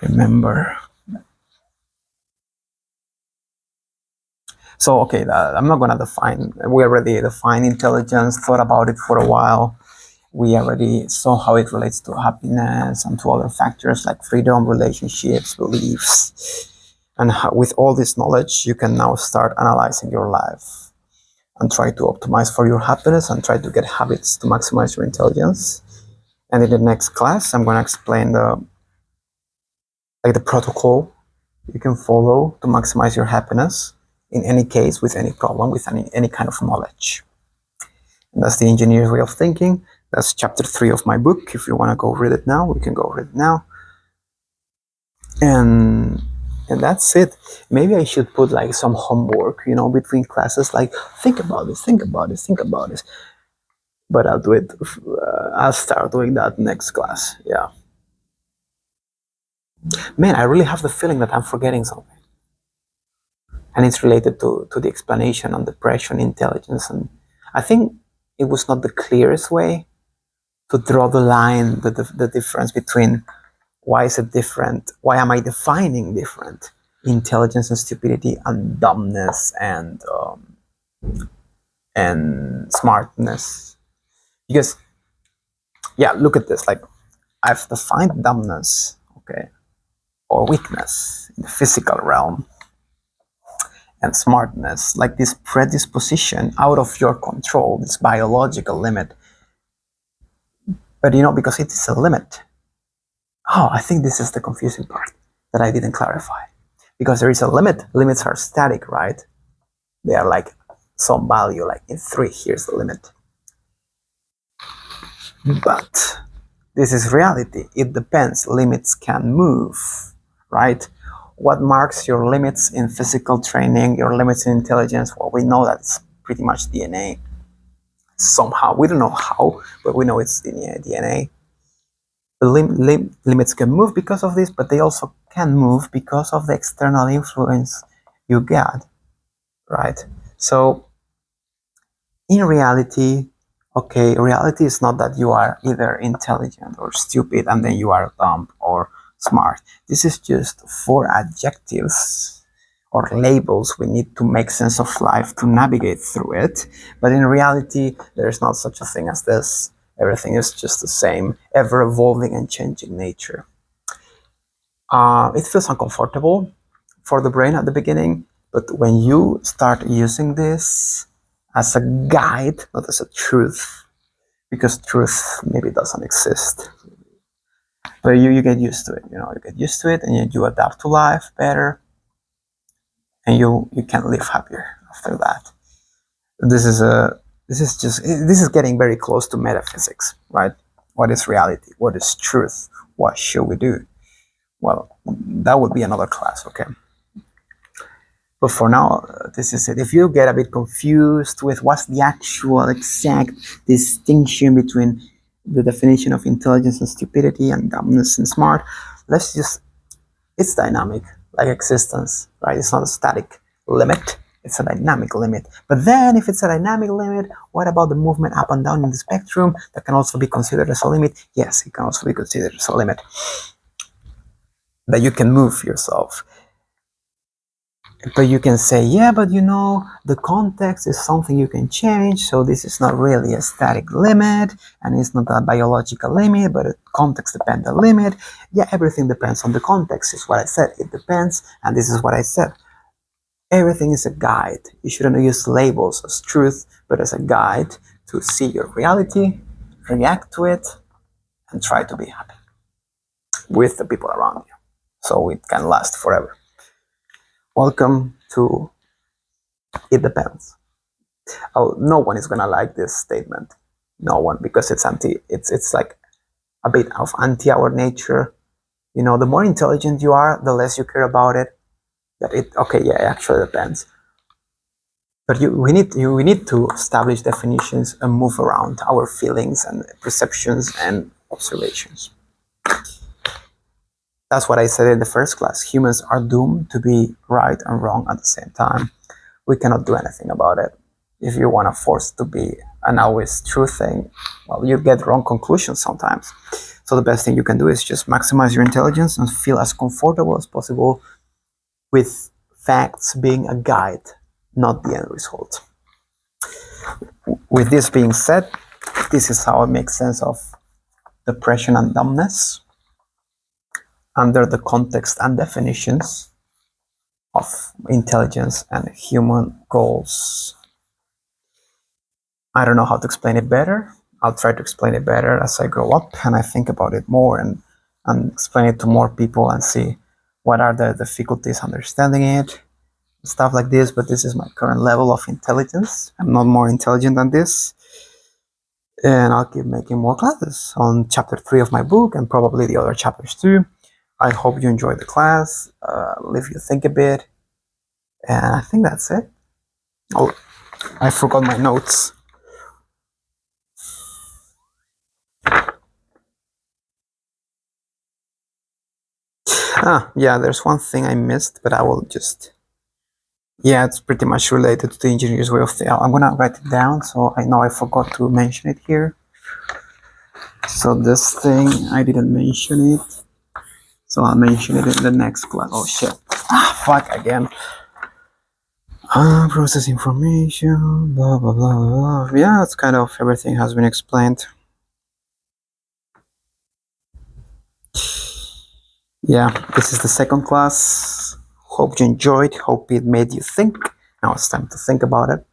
remember. So, okay, I'm not gonna define. We already defined intelligence, thought about it for a while. We already saw how it relates to happiness and to other factors like freedom, relationships, beliefs. And with all this knowledge, you can now start analyzing your life and try to optimize for your happiness and try to get habits to maximize your intelligence. And in the next class, I'm going to explain the protocol you can follow to maximize your happiness in any case, with any problem, with any kind of knowledge. And that's the engineer's way of thinking. That's chapter 3 of my book. If you want to go read it now, we can go read it now. And that's it. Maybe I should put like some homework, between classes, like think about this. But I'll do it. I'll start doing that next class. Yeah. Man, I really have the feeling that I'm forgetting something. And it's related to the explanation on depression, intelligence. And I think it was not the clearest way to draw the line, the difference between why is it different? Why am I defining different? Intelligence and stupidity and dumbness and smartness. Because, yeah, look at this. Like, I've defined dumbness, okay, or weakness in the physical realm. and smartness, like this predisposition out of your control, this biological limit. But because it is a limit. Oh, I think this is the confusing part that I didn't clarify. Because there is a limit. Limits are static, right? They are like some value, like in 3, here's the limit. But this is reality. It depends. Limits can move, right? What marks your limits in physical training, your limits in intelligence? Well, we know that it's pretty much DNA. Somehow, we don't know how, but we know it's in DNA. The limits can move because of this, but they also can move because of the external influence you get, right? So in reality, okay, reality is not that you are either intelligent or stupid and then you are dumb or smart. This is just 4 adjectives or labels we need to make sense of life to navigate through it. But in reality, there is not such a thing as this. Everything is just the same, ever evolving and changing nature. It feels uncomfortable for the brain at the beginning, but when you start using this as a guide, not as a truth, because truth maybe doesn't exist, but you get used to it. You get used to it, and you adapt to life better, and you can live happier after that. This is getting very close to metaphysics, right? What is reality? What is truth? What should we do? Well, that would be another class, okay? But for now, this is it. If you get a bit confused with what's the actual exact distinction between the definition of intelligence and stupidity and dumbness and smart, it's dynamic, like existence, right? It's not a static limit, it's a dynamic limit. But then if it's a dynamic limit, what about the movement up and down in the spectrum? That can also be considered as a limit. Yes, it can also be considered as a limit. That you can move yourself. But you can say, yeah, but the context is something you can change, so this is not really a static limit, and it's not a biological limit, but a context-dependent limit. Yeah, everything depends on the context, is what I said. It depends, and this is what I said. Everything is a guide. You shouldn't use labels as truth, but as a guide to see your reality, react to it, and try to be happy with the people around you, so it can last forever. Welcome to It Depends. Oh, no one is gonna like this statement. No one, because it's like a bit of anti our nature. The more intelligent you are, the less you care about it. Okay, yeah, it actually depends. But we need to establish definitions and move around our feelings and perceptions and observations. That's what I said in the first class. Humans are doomed to be right and wrong at the same time. We cannot do anything about it. If you want to force it to be an always true thing, well, you get wrong conclusions sometimes. So the best thing you can do is just maximize your intelligence and feel as comfortable as possible with facts being a guide, not the end result. With this being said, this is how I make sense of depression and dumbness under the context and definitions of intelligence and human goals. I don't know how to explain it better. I'll try to explain it better as I grow up and I think about it more and explain it to more people and see what are the difficulties understanding it, stuff like this. But this is my current level of intelligence. I'm not more intelligent than this. And I'll keep making more classes on chapter 3 of my book and probably the other chapters too. I hope you enjoyed the class, leave you think a bit, and I think that's it. Oh, I forgot my notes. Yeah, there's one thing I missed, but I will just... Yeah, it's pretty much related to the engineer's way of thinking. I'm gonna write it down, so I know I forgot to mention it here. So this thing, I didn't mention it. So I'll mention it in the next class. Oh shit. Fuck again. Process information, blah, blah, blah, blah. Yeah, it's kind of everything has been explained. Yeah, this is the second class. Hope you enjoyed. Hope it made you think. Now it's time to think about it,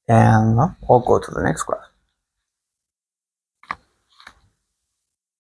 and well, I'll go to the next graph.